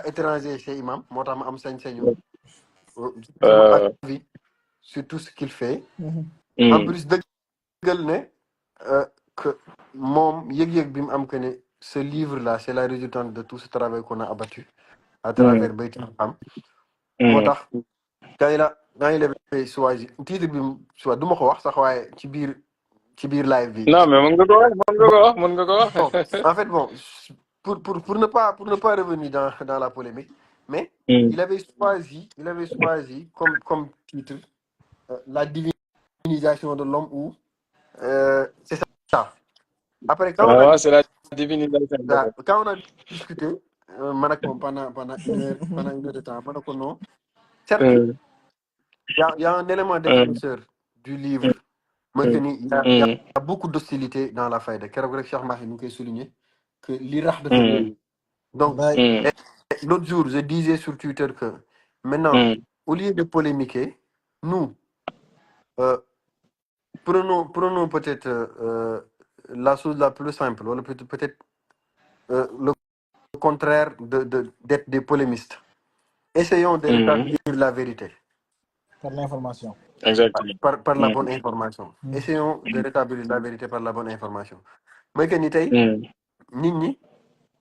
étranger chez Imam moo tax ma am sañ-sañu. Avis sur tout ce qu'il fait. En plus dëggal ne que moom yëg-yëg bi mu am que ne ce livre là c'est la résultante de tout ce travail qu'on a abattu à travers Bayti Xam moo tax quand il avait choisi titre bi soit du ma ko wax sax waaye ci biir live bi. non mais mën nga ko wax. Bon, en fait bon pour ne pas revenir dans la polémique mais il avait choisi comme titre la divinisation de l'homme ou c'est ça. Après c'est la divinisation. Quand on a discuté man ak moom pendant une heure de temps ma ne ko non certes il y a un élément défenseur du livre mooy que ni il y a beaucoup d'hostilité dans la fayda keroog rek Cheikh Mahi mu ngi koy souligner que li rax dafa donc l'autre jour je disais sur Twitter que maintenant au lieu de polémiquer nous prenons peut-être la chose la plus simple wala peut-être le contraire d'être des polémistes. Essayons de rétablir la vérité. Par l'information. Exactement. Par la bonne information. Essayons de rétablir la vérité par la bonne information. mooy que ni tey nit ñi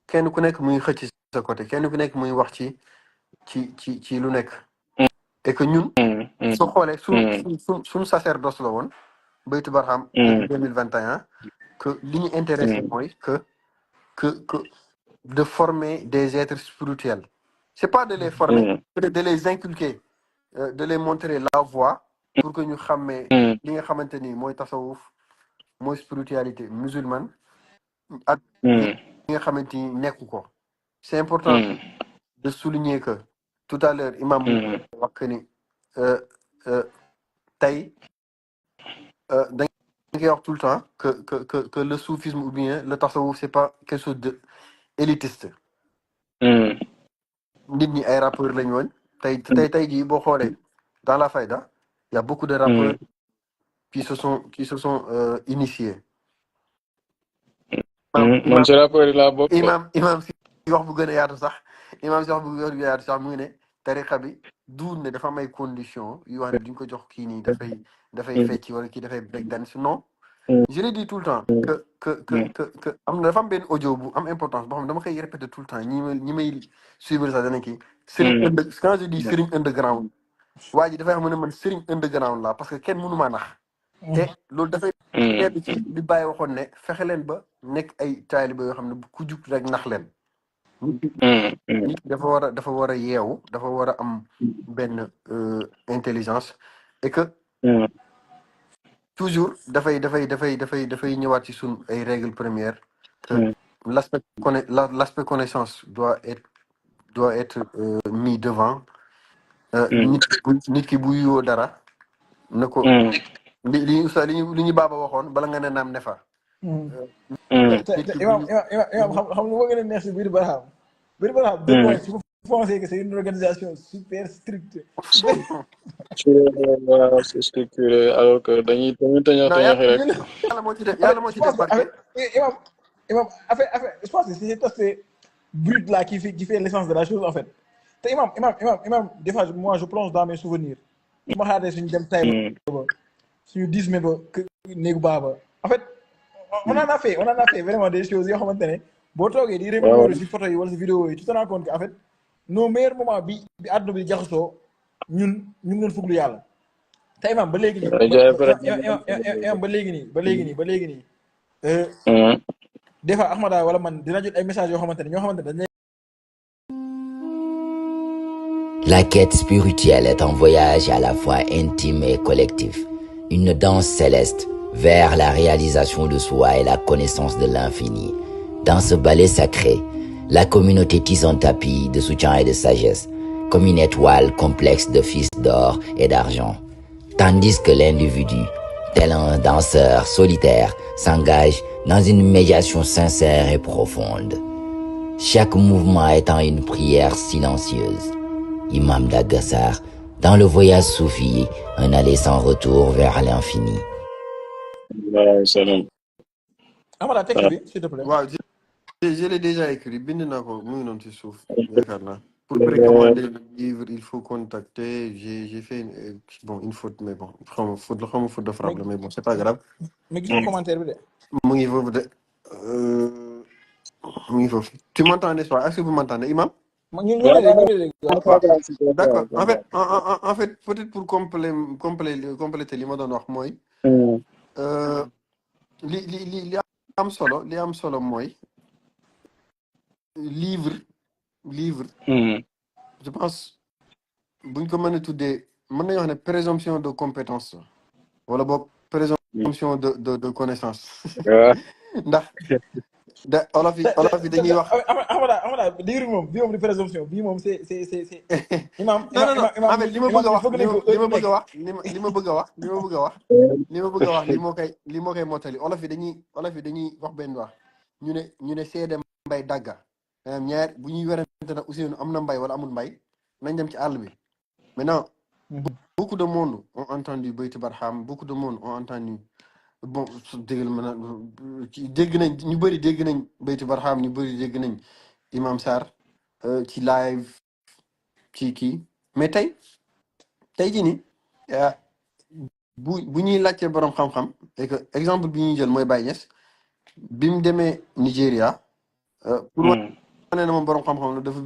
kenn ku nekk muy xëcc sa côté kenn ku nekk muy wax ci lu nekk. et que ñun. soo xoolee suñ sacerdoce la woon. Baytu Barham. 2021. que li ñu intéressé mooy que de former des êtres spirituels. C'est pas de les former, c'est de les inculquer, de les montrer la voie pour que ñu xamee li nga xamante ni mooy tasawuf mooy spiritualité musulmane ak li nga xamante ni nekku ko. C'est important de souligner que tout à l'heure imam wax que ni tey dañ koy wax tout le temps que le soufisme ou bien le tasawuf c'est pas quelque chose de élitiste. nit ñi ay rappeurs lañ woon tey jii boo xoolee dans la fayda y a beaucoup de rappeurs qui se sont initiés. man ci rappeurs yi laa bokk. imam si wax bu gën a yaatu sax mu ngi ne tariqa bi duul ne dafa am ay conditions yu wax ne duñ ko jox kii nii dafay fecci wala kii dafay break dance non. Je le dis tout le temps que am na dafa am benn audio bu am importance boo xam ne dama koy répéter tout le temps ñi may suivre sax danañ kii. Quand je dis Serigne underground waa ji dafay xam ne man Serigne underground la parce que kenn mënu maa nax. te loolu dafay tedd ci li Baye waxoon ne fexe leen ba nekk ay taaliba yoo xam ne ku jug rek nax leen. nit dafa war a yeewu dafa war a am benn intelligence et que. toujours dafay ñëwaat ci suñ ay règles premières que l'aspect connaissance doit être mis devant nit ki bu yuyoo dara na ko li ñu baaba waxoon bala nga ne naam ne fa imam xam nga moo gën a neex si biir Barham deux points si vous pensez que c'est une organisation super stricte c'est structuré alors que dañuy tañax rek yàlla moo ci def imam affaire je pense que c'est cet aspect brut là qui fait l'essence de la chose en fait te imam des fois moi je plonge dans mes souvenirs su ma xaatee suñu dem tay ba suñu 10 mai ba néegu baaba en fait on en a fait vraiment des choses yoo xamante ne boo toogee di remémorer si photo yi wala si vidéo yi tu te rends compte que en fait nos meilleurs moments bi àdduna bi jaxasoo ñun ñu ngi doon fuglu yàlla te imam ba léegi nii des fois Ahmada wala man dina jot ay messages yoo xamante ne ñoo xamante ne dañ La quête spirituelle est un voyage à la fois intime et collectif, une danse céleste vers la réalisation de soi et la connaissance de l'infini. Dans ce ballet sacré, la communauté tisse un tapis de soutien et de sagesse, comme une étoile complexe de fils d'or et d'argent, tandis que l'individu, tel un danseur solitaire, s'engage dans une médiation sincère et profonde. Chaque mouvement étant une prière silencieuse. Imam Dagassar, dans le voyage soufi, un aller sans retour vers l'infini. Amara, texte bi, s'il te plaît. waaw je l'ai déjà écrit bind naa ko mu ngi noonu ci suuf yaakaar naa pour précommander le livre, il faut contacter. J'ai fait une faute, mais bon, faute de frappe, mais bon, c'est pas grave. Mais gis nga commentaire bi de. Mu ngi foofu de. Mu ngi foofu. Tu m'entends, n'est-ce pas? Est-ce que vous m'entendez, Imam? D'accord. En fait, peut-être pour compléter li ma doon wax mooy. li am solo mooy livre. Je pense buñ ko mën a tuddee mën nañu wax ne présomption de compétence wala boog présomption de connaissance ndax olof yi dañuy wax. Amada livre moom bii moom di présomption bii moom c'est imam en fait li ma bëgg a wax li moo koy mottali olof yi dañuy wax benn wax ñu ne seede mbay dagga ñaar bu ñuy werante na Ousseynou am na mbay wala amul mbay nañ dem ci àll bi. Maintenant, beaucoup de monde ont entendu Beyti Barham, beaucoup de monde ont entendu bon dégg nañ ñu bëri dégg nañ Beyti Barham ñu bëri dégg nañ Imam Sarr ci live ci kii mais tey jii nii bu ñuy laajte borom xam-xam et que exemple bi ñuy jël mooy Baye Niass bi mu demee Nigéria pour wane ne moom borom xam-xam la dafa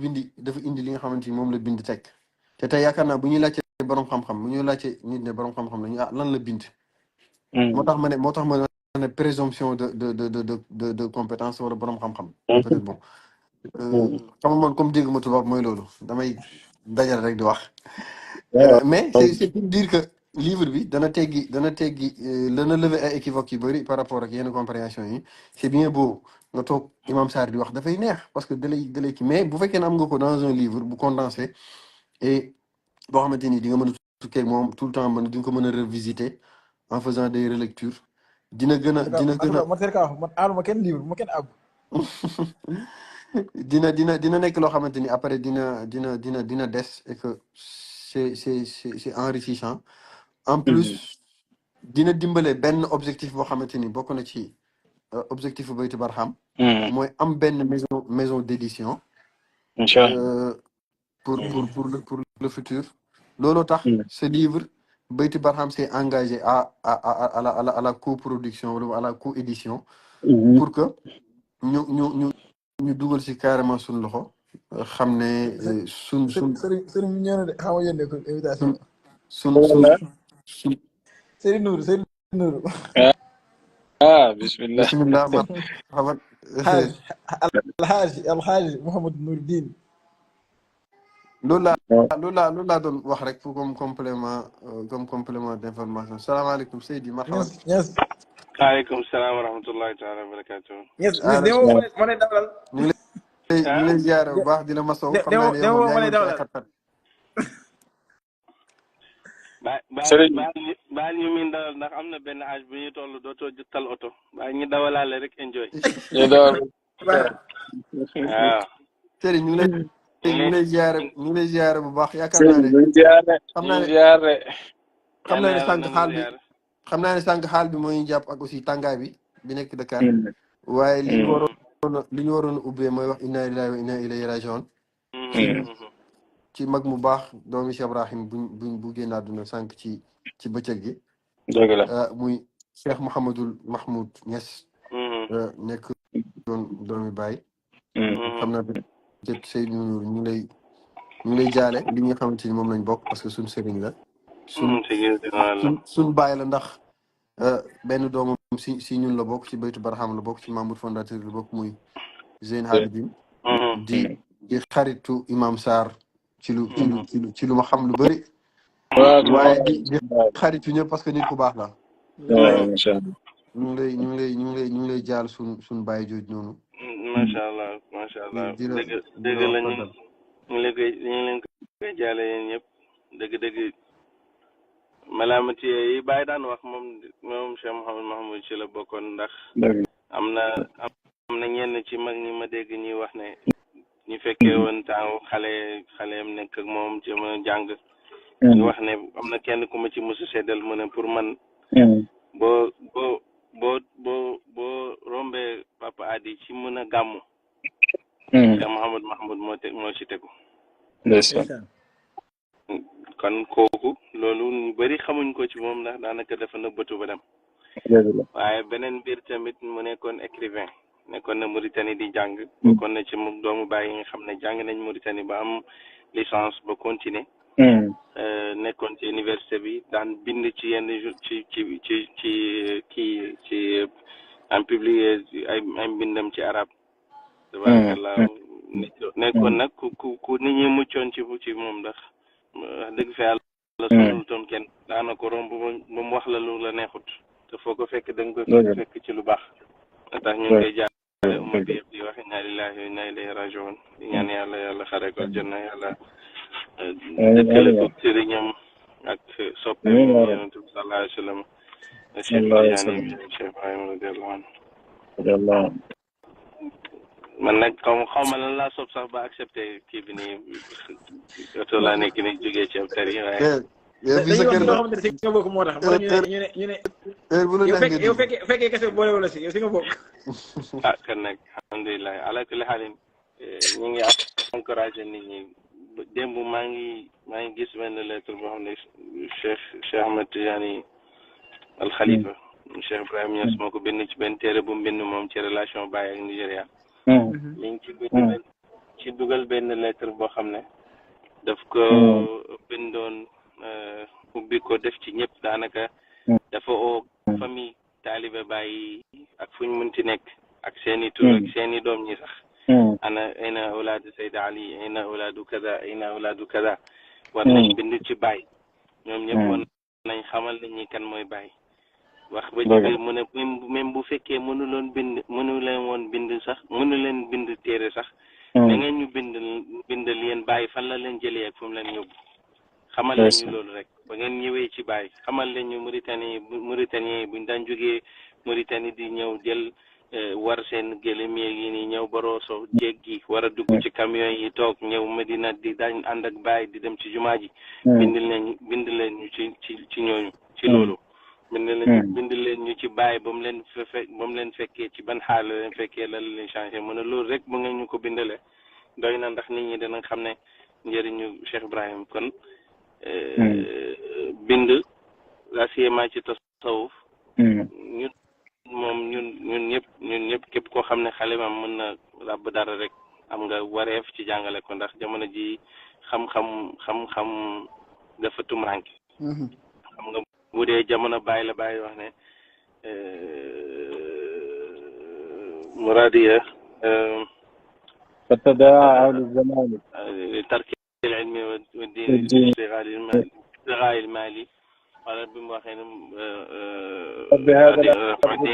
indi li nga xamante ni moom la bind teg te tey yaakaar naa bu ñuy laajte borom xam-xam bu ñuy laajte nit ne borom xam-xam la ñu lan la bind. moo tax ma ne présomption de compétence wala borom xam-xam. peut-être bon xam man comme dégg ma tubaab mooy loolu damay dajal rek di wax. mais c'est pour dire que livre bi dana teggi lana lever ay équivoques yu bëri par rapport ak yenn compréhension yi c'est bien beau nga toog Imam Sarr di wax dafay neex parce que dalay kii mais bu fekkee ne am nga ko dans un livre bu condensé et boo xamante ni di nga mën a tukkee moom tout le temps di nga ko mën a revisiter en faisant des relectures dina gën a man aaluma kenn livre ma kenn àgg dina nekk loo xamante ni après dina des et que c'est enrichissant en plus dina dimbale benn objectif boo xamante ni bokk na ci objectif bu Beyti Barham mooy am benn maison d'édition pour le futur looloo tax ce livre Beyti Barham s'est engagé à la coproduction wala à la coédition pour que ñu dugal ci carrément suñ loxo xam ne suñ sëriñ ñëw na de xaw ma yónnee ko invitation suñ Serigne Nourou bismillah man alxaaji Mouhamadou Nouruddin loolu laa doon wax rek pour comme complément d'information salaamaaleykum Seydi marhaban yes waaleykum salaam wa rahmatullahi taala wa barakatuh yes demo ma lay dalal ñu ngi lay ziyaare bu baax di la masaw xam naa ne yow ma lay dalal baal ñu min dawal ndax am na benn âge bu ñu toll dootoo tal oto baal ñu dawalaale rek enjoy ñu dawal waaw Seydi ñu ngi lay ziyaare bu baax yaakaar naa ne xam naa ne sànq xaal bi mooy jàpp ak aussi tàngaay bi nekk Dakar waaye li ñu waroon ubbee mooy wax inna lillahi wa inna ilayhi raji'un ci mag mu baax doomi Cheikh Ibrahim bu génn àdduna sànq ci bëccëg gi dëgg la muy Cheikh Mouhamadoul Mahmoud Niass nekk doomi Baye xam naa peut-être Seydou Nourou ñu ngi lay jaale li nga xamante ni moom lañ bokk parce que suñ sëriñ la suñ Baye la ndax benn doomam si ñun la bokk ci Beyti Barham la bokk ci membre fondateur la bokk muy Zeyn Habibine di xaritu Imam Sarr ci lu ma xam lu bëri waaye di xaritu ñëpp parce que nit ku baax la ñu ngi lay jaal suñ Baye jooju noonu macha allah dëgg la ñu leen koy jaale yéen ñëpp dëgg malaamati yi Baye daan wax moom Cheikh Mouhamed Mahmoud ci la bokkoon ndax am na ñenn ci mag ñi ma dégg ñuy wax ne ñu fekkee woon temps xaleem nekk ak moom ci ma jàng ñu wax ne am na kenn ku ma ci mosu seddal mu ne pour man boo rombee Papa Adi ci mën a gàmmu Cheikh Mouhamed Mahmoud moo ci tegu kon kooku loolu ñu bëri xamuñ ko ci moom ndax daanaka dafa nëbbatu ba dem. waaye beneen mbir tamit mu nekkoon écrivain nekkoon na Mauritanie di jàng. bokkoon na ci mu doomu baay yi nga xam ne jàng nañ Mauritanie ba am licence ba continuer. nekkoon ci université bi daan bind ci yenn ci en publié ay mbindam ci arab. tabarakallah nekkoon nag ku nit ñi muccoon ci moom ndax wax dëgg fa yàlla sonul toon kenn daana ko romb ba mu wax la lu la neexut te foo ko fekk da nga koy fekk ci lu baax tax ñu ngi koy jaarale umma bi yëpp di wax inna lillahi wa inna ilayhi rajiun di ñaan yàlla xare ko aljanna yàlla dëkkale ko sëriñam ak soppe yonent bi sallallahu alayhi wa sallam Cheikh Tidiane Cheikh Ibrahima radiyallahu anhu man nag xaw ma lan laa sopp sax ba accepté kii bi nii oto laa nekk ni jógee ci ab tari waaye dañuy wax loo xamante ne si nga bokk moo tax ñu ne yow fekkee kese boole wala si yow si nga bokk kan nag alhamdulilah ala kulli xaalin ñu ngi encouragé nit ñi démb maa ngi gis benn lettre boo xam ne Cheikh Ahmed Tidiane Al Khalifa Cheikh Ibrahim Niass moo ko bind ci benn téere bu mu bind moom ci relation Baye ak Nigéria li ngi ci dugal benn lettre boo xam ne daf ko bindoon ubbi ko def ci ñëpp daanaka dafa oo famille taalibe Baye ak fu ñu mënti nekk ak seeni tur ak seeni doom ñi sax ayna awlaadu Sayd Ali ayna awlaadu kaza ayna awlaadu kaza war nañ bind ci Baye ñoom ñëpp war nañ xamal nañ ñi kan mooy Baye wax ba ci biir mu ne même bu fekkee mënu leen woon bind sax mënu leen bind téere sax da ngeen ñu bindal yéen Baye fan la leen jëlee ak fu mu leen yóbbu xamal leen ñu loolu rek ba ngeen ñëwee ci Baye xamal leen ñu Mauritanie buñ daan jógee Mauritanie di ñëw jël war seen gëlëm yi ni ñëw ba Rosso jéggi war a dugg ci camion yi toog ñëw Medina di daañ ànd ak Baye di dem ci jumaa ji bind leen ñu ci ñooñu ci loolu bind leen ñu ci Baye ba mu leen fekkee ci ban xaal la leen fekkee la leen changé mu ne loolu rek bu ngeen ñu ko bindalee doy na ndax nit ñi dina xam ne njëriñu Cheikh Ibrahim kon bind la siema ci tasawuf ñun ñëpp képp koo xam ne xale mam mën na ràbb dara rek am nga wareef ci jàngale ko ndax jamono ji xam-xam dafa tumranke xam nga bu dee jamono Baye la Baye wax ne muradiya فتداعى أهل الزمان لترك العلم والدين استغلال المالي قال بمواخين بهذا العبد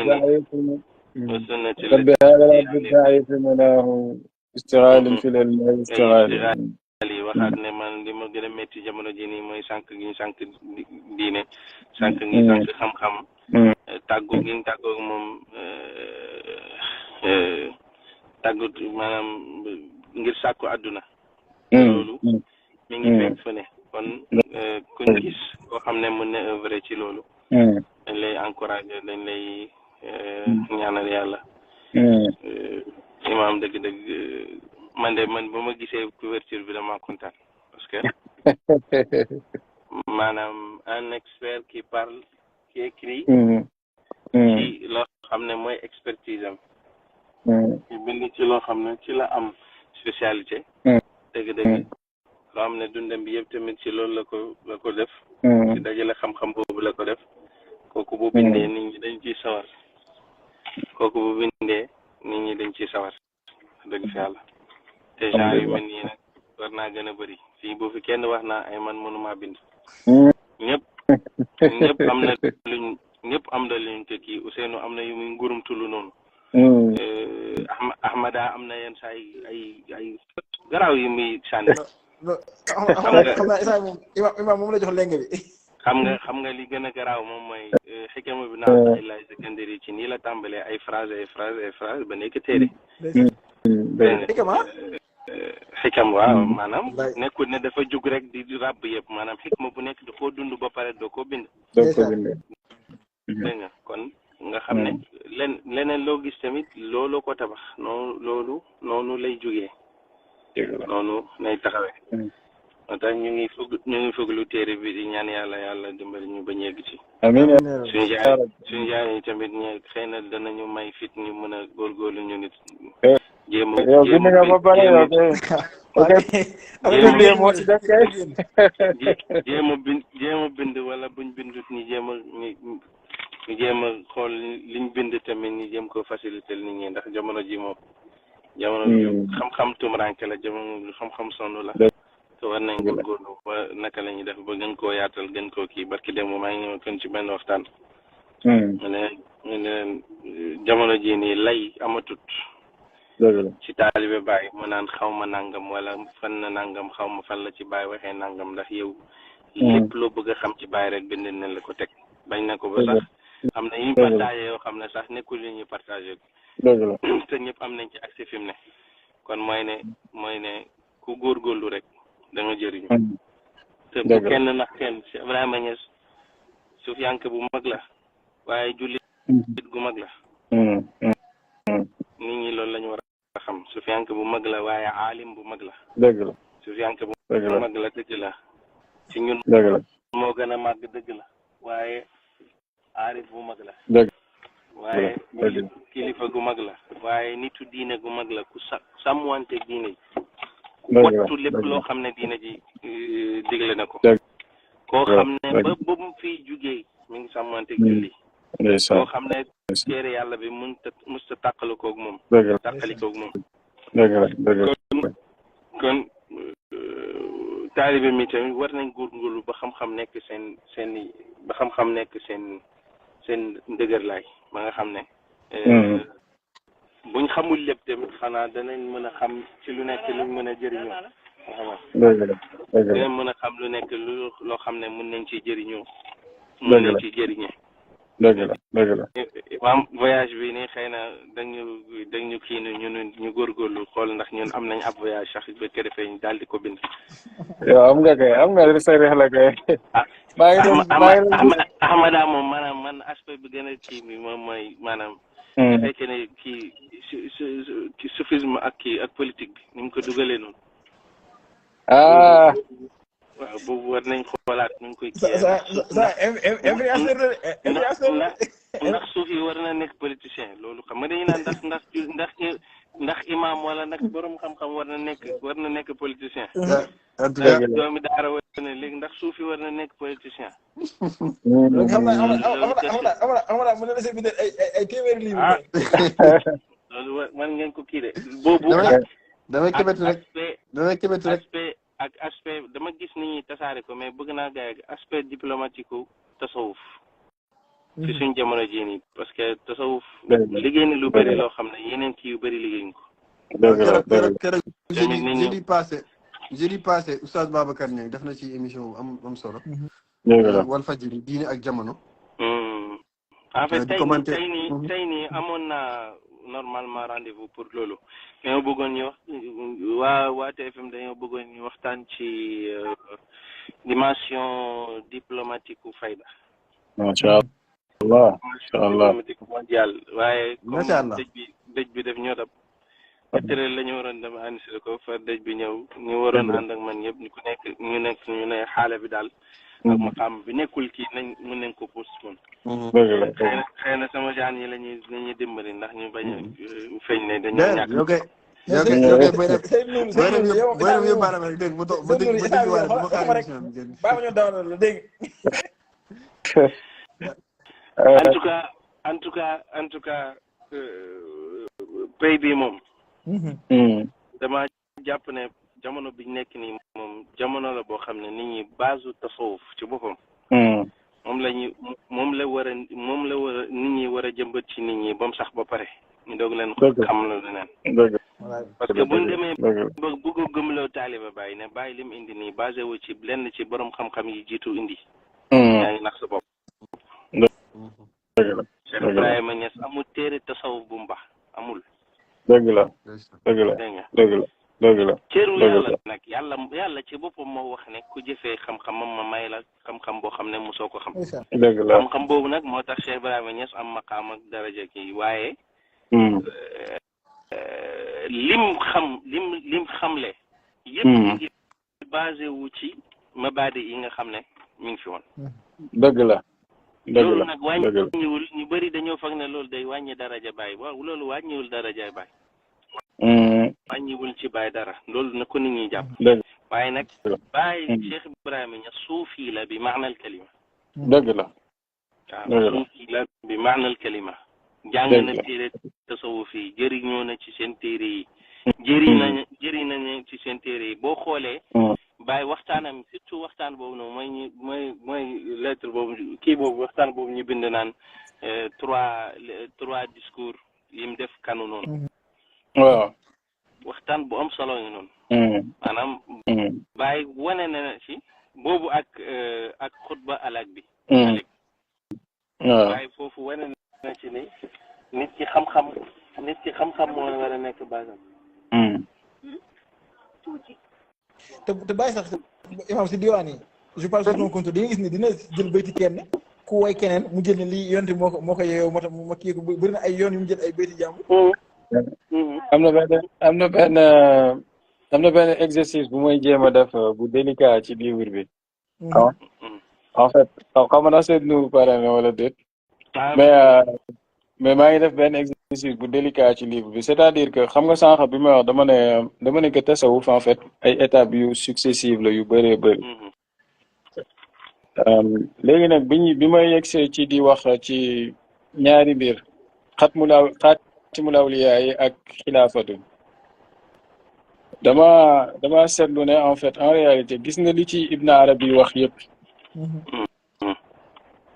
الداعي في مناه اشتغال في العلم اشتغال waxaat ne man li ma gën a métti jamono ji nii mooy sànq gi sànq diine sànq gi sànq xam-xam tàggu gi tàggoog moom tàggut maanaam ngir sàkku àdduna loolu mi ngi fekk fa ne kon kuñ gis koo xam ne mën na œuvre ci loolu dañ lay encouragé dañ lay ñaanal yàlla imaam dëgg-dëgg man ba ma gisee couverture bi dama kontaan parce que maanaam un expert qui parle qui écrit ci loo xam ne mooy expertise am ci bind ci loo xam ne ci la am spécialité dëgg-dëgg loo xam ne dundam bi yëpp tamit ci loolu la ko def ci dajale xam-xam boobu la ko def kooku bu bindee nit ñi dañ ciy sawar dëgg fi yàlla te genre yu mel nii nag war naa gën a bëri fii bu fi kenn wax naa ay man mënuma bind ñëpp am na luñ te kii Ousseynou am na yu muy ngurum tullu noonu Ahmada am na yenn saa ay garaaw yu muy sànni xam naa isa moom la jox leng bi xam nga li gën a garaaw moom mooy xikama bi naan ay laaj secondaire ci nii la tàmbalee ay phrase ba nekk téere xikam waaw maanaam nekkul ne dafa jug rek di ràbb yëpp maanaam xikma bu nekk da koo dund ba pare doo ko bind dégg nga kon nga xam ne leneen loo gis tamit loolu ko tabax noonu lay jugee noonu nay taxawee moo tax ñu ngi foog lu téere bi di ñaan yàlla dimbali ñu ba ñegg ci amiin suñu jaay yi tamit ñe xëy na danañu may fit ñu mën a góorgóorlu ñu nit jéem yow bind nga ba pare yow jéem a bind wala buñ bindut ñi jéem a xool liñ bind tamit ñi jéem ko faciliter nit ñi ndax jamono ji moom jamono ji xam-xam tumuranke la jamono xam-xam sonn la te war nañ góorgóorlu ba naka la ñuy def ba gën koo yaatal gën koo kii barki dem maa ngi ñëw kon ci benn waxtaan mu ne jamono ji nii lay amatut ci taalibe Baay mu naan xaw ma nangam wala fan na nangam xaw ma fan la ci Baay waxee nangam ndax yow lépp loo bëgg a xam ci Baay rek bind nañ la ko teg bañ na ko ba sax am na ñu partagé yoo xam ne sax nekkul li ñuy partagé te ñëpp am nañ ci accès fi mu ne kon mooy ne ku góorgóorlu rek da nga jëriñu te bu kenn nax kenn Cheikh Ibrahima Niass sufiyanke bu mag la waaye jullit gu mag la nit ñi loolu la ñu war a xam sufiyanke bu mag la waaye aalim bu mag la sufiyanke bu mag la dëgg la ci ñun moo gën a màgg dëgg la waaye aarif bu mag la waaye kilifa gu mag la waaye nitu diine gu mag la ku sàmmwante diine wattu lépp loo xam ne diine ji digle na ko koo xam ne ba mu fiy jugee mi ngi sàmmwante julli koo xam ne téere yàlla bi musta tàqali koog moom kon taalibe mi tamit war nañ góorgóorlu ba xam-xam nekk seen ndëgër laay ba nga xam ne buñ xamul lépp tamit xanaa danañ mën a xam ci lu nekk luñ mën a jëriñoo danañ mën a xam lu nekk loo xam ne mën nañ ci jëriñoo mën nañ ci jëriñee dëgg la maam voyage bi nii xëy na dañu kii ñu góorgóorlu xool ndax ñun am nañ ab voyage sax ba ko defee ñu daal di ko bind yow am nga say reex la kay Ahmada moom maanaam man aspect bi gën a kii bi moom mooy maanaam bu fekkee ne kii soufisme ak politique bi ni mu ko dugalee noonu waaw boobu war nañ xoolaat nu ngi koy ndax suuf yi war na nekk politicien loolu xam nga dañu naan ndax imam wala nag borom xam-xam war na nekk politicien ndax doomi daara war na léegi ndax suuf yi war na nekk politicien xam naa amana mën na bindal ay téeméeri livre loolu man ngeen ko kii de boobu damay kebet rek ak aspect dama gis nit ñi tasaare ko mais bëgg naa gaay aspect diplomatique u tasawuf ci suñ jamono ji nii parce que tasawuf liggéey na lu bëri loo xam ne yeneen kii yu bëri liggéeyuñ ko keroog jeudi passé oustaz Babacar Niang def na ci émission am solo Walfadjri diine ak jamono en fait tey nii amoon naa normalement rendez-vous pour loolu dañoo bëggoon ñu wax waa TFM dañoo bëggoon ñu waxtaan ci dimension diplomatique u fayda macha allah diplomatique mondial waaye comme dëj bi def ñoo dab tëral la ñu waroon dem enregistré ko fa dëj bi ñëw ñu waroon ànd ak man yëpp ñu ne xaale bi daal ak ma xam bi nekkul kii mën nañ ko postpone xëy na sama genre yi lañuy dimbali ndax ñu bañ a feeñ ne dañoo ñàkk booy dem yóbbaale rek dégg mu toog ba dégg waale bu ma xaar émission bi baa ma ñoo dawal la dégg en tout cas pays bi moom dama jàpp ne jamono biñ nekk nii moom jamono la boo xam ne nit ñi base tasawuf ci boppam moom la war a nit ñi war a jëmbat ci nit ñi ba mu sax ba pare ñu doog leen xam la leneen parce que buñ demee ba bëgg a gëmloo taaliba Baay ne Baay lim indi nii basé wu ci lenn ci borom xam-xam yi jiitu indi yaa ngi nax sa bopp Cheikh Ibrahima Niass amul téere tasawuf bu mu baax amul dëgg la cëru yàlla nag yàlla ci boppam moo wax ne ku jëfee xam-xamam ma may la xam-xam boo xam ne mosoo ko xam xam-xam boobu nag moo tax Cheikh Ibrahima Niass am maqaam ak daraja kii waaye lim xamle yëpp ngi basé wu ci mabaadi yi nga xam ne mi ngi fi woon. dëgg la. loolu nag wàññiwul ñu bëri dañoo foog ne loolu day wàññi daraja Baay waaw loolu wàññiwul daraja Baay. wàññiwul ci Baay dara loolu na ko nit ñi jàpp. waaye nag Baay Cheikh Ibrahima Niass suufi la bi maanal kalima. dëgg la. waaw suufi la bi maanal kalima. jàng na téere tasawuf yi jëriñoo na ci seen téere yi. jëriñ nañu ci seen téere yi boo xoolee. Baay waxtaanam surtout waxtaan boobu noonu mooy lettre boobu kii boobu waxtaan boobu ñu bind naan trois discours yi mu def kanu noonu. waaw. waxtaan bu am solo ngi noonu. maanaam. Baay wane na ci boobu ak xutba alak bi. waaw Baay foofu wane na ci ni nit ci xam-xam moo war a nekk basam. te bàyyi sax imam si diwaan yi je parle sur mon compte di nga gis ne dina jël bayti kenn ku way keneen mu jël ne lii yonte moo ko yeewoo moo tax ma kii ko bëri na ay yoon yu mu jël ay bayti jàmbur. am na benn exercice bu may jéem a def bu délicat ci livre bi. en fait xam naa seet nu pare wala déet. mais maa ngi def benn exercice bu délicat ci livre bi c'est-à-dire que xam nga sànq bi ma wax dama ne que tasawuf en fait ay étapes yu successives la yu bëree bëri. léegi nag bi ma yegsee ci di wax ci ñaari mbir xaatimul awliyaa yi ak xilaafatu dama seetlu ne en fait en réalité gis nga li ci Ibn Arabi wax yëpp.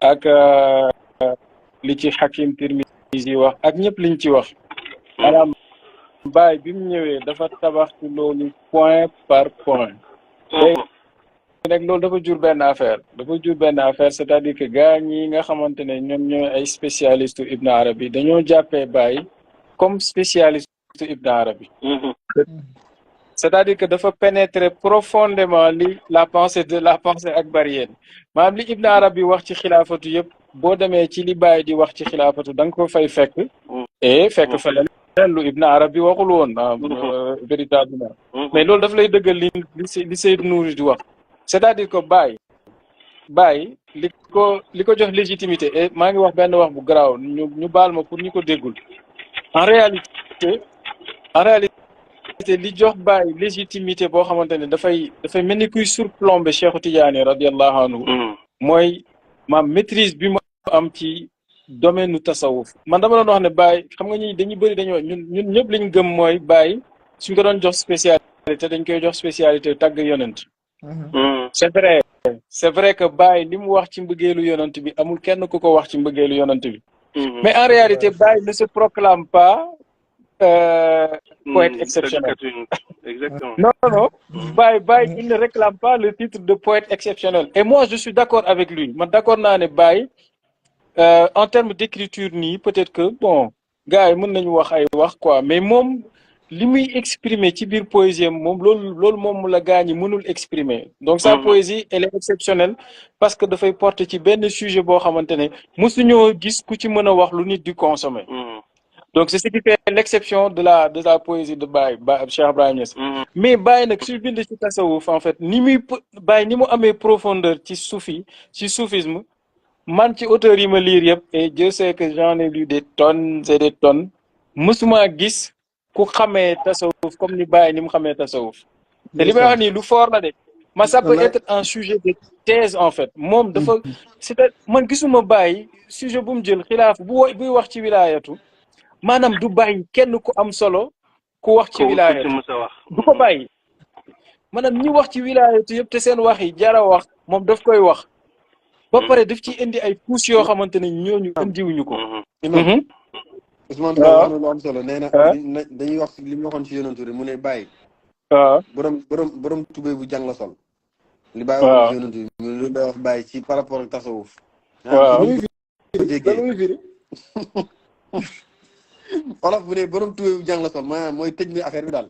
ak li ci Hakim Tirmizi wax ak ñëpp liñ ci wax. maanaam Baay bi mu ñëwee dafa tabax ci loolu point par point. léegi nag loolu dafa jur benn affaire c'est-à-dire que gars ñi nga xamante ne ñoom ñooy ay spécialiste Ibn Arabi dañoo jàppee Baay comme spécialiste Ibn Arabi. c'est-à-dire que dafa pénétrer profondément la pensée akbarienne maanaam li Ibn Arabi wax ci xilaafatu yëpp boo demee ci li Baay di wax ci xilaafatu da nga ko fay fekk. et fekk fa lu Ibn Arabi waxul woon véritablement. mais loolu daf lay dëggal li Seydou Nourri di wax. c'est-à-dire que Baay li ko jox légitimité et maa ngi wax benn wax bu garaaw ñu baal ma pour ñi ko déggul en réalité li jox Baay légitimité boo xamante ne dafay mel ni kuy surplombé Cheikhu Tidiane radiallahu anhu mooy maîtrise bi mu am ci domaine nu tasawuf man dama doon wax ne Baay xam nga ñi dañuy bëri dañoo ñun ñëpp liñ gëm mooy Baay suñ ko doon jox spécialité dañ koy jox spécialité tàgg yonent. c'est vrai que Baay li mu wax ci mbëggeelu yonent bi amul kenn ku ko wax ci mbëggeelu yonent bi. mais en réalité Baay ne se proclame pas poète exceptionnel. Exactement. Non. Baay il ne réclame pas le titre de poète exceptionnel. Et moi je suis d'accord avec lui man d'accord naa ne Baay en termes d'écriture nii peut-être que bon gars yi mën nañu wax ay wax quoi mais moom li muy exprimer ci biir poésie moom loolu moom la gars ñi mënul exprimer. donc sa poésie elle est exceptionnelle parce que dafay porter ci benn sujet boo xamante ne mosuñoo gis ku ci mën a wax lu nit di consommer. donc c'est ce qui fait l'exception de la poésie de Baay Cheikh Ibrahima Niass. mais Baay nag suy bind ci tasawuf en fait ni mu amee profondeur ci soufisme man ci auteurs yi ma lire yëpp et Dieu sait que j'en ai lu des tonnes et des tonnes mësuma gis ku xamee tasawuf comme ni Baay ni mu xamee tasawuf te li may wax nii lu fort la de mais ça peut être un sujet de thèse en fait moom dafa c'est-à-dire man gisuma Baay sujet bu mu jël xilaaf buy wax ci wilaayatu maanaam du bàyyi kenn ku am solo ku wax ci wilaayatu du ko bàyyi maanaam ñi wax ci wilaayatu yëpp te seen wax yi jara wax moom daf koy wax ba pare daf ci indi ay couches yoo xamante ne ñooñu indiwuñu ko. Ousmane wax na lu am solo nee na dañuy wax li mu waxoon ci yonent bi mu ne Baay. borom tubéy bu jàng la sol. li Baay wax ci yonent bi mu lu day wax Baay ci par rapport ak tasawuf. Olof bu ne borom tubéy bu jàng la sol maanaam mooy tëj ni affaire bi daal.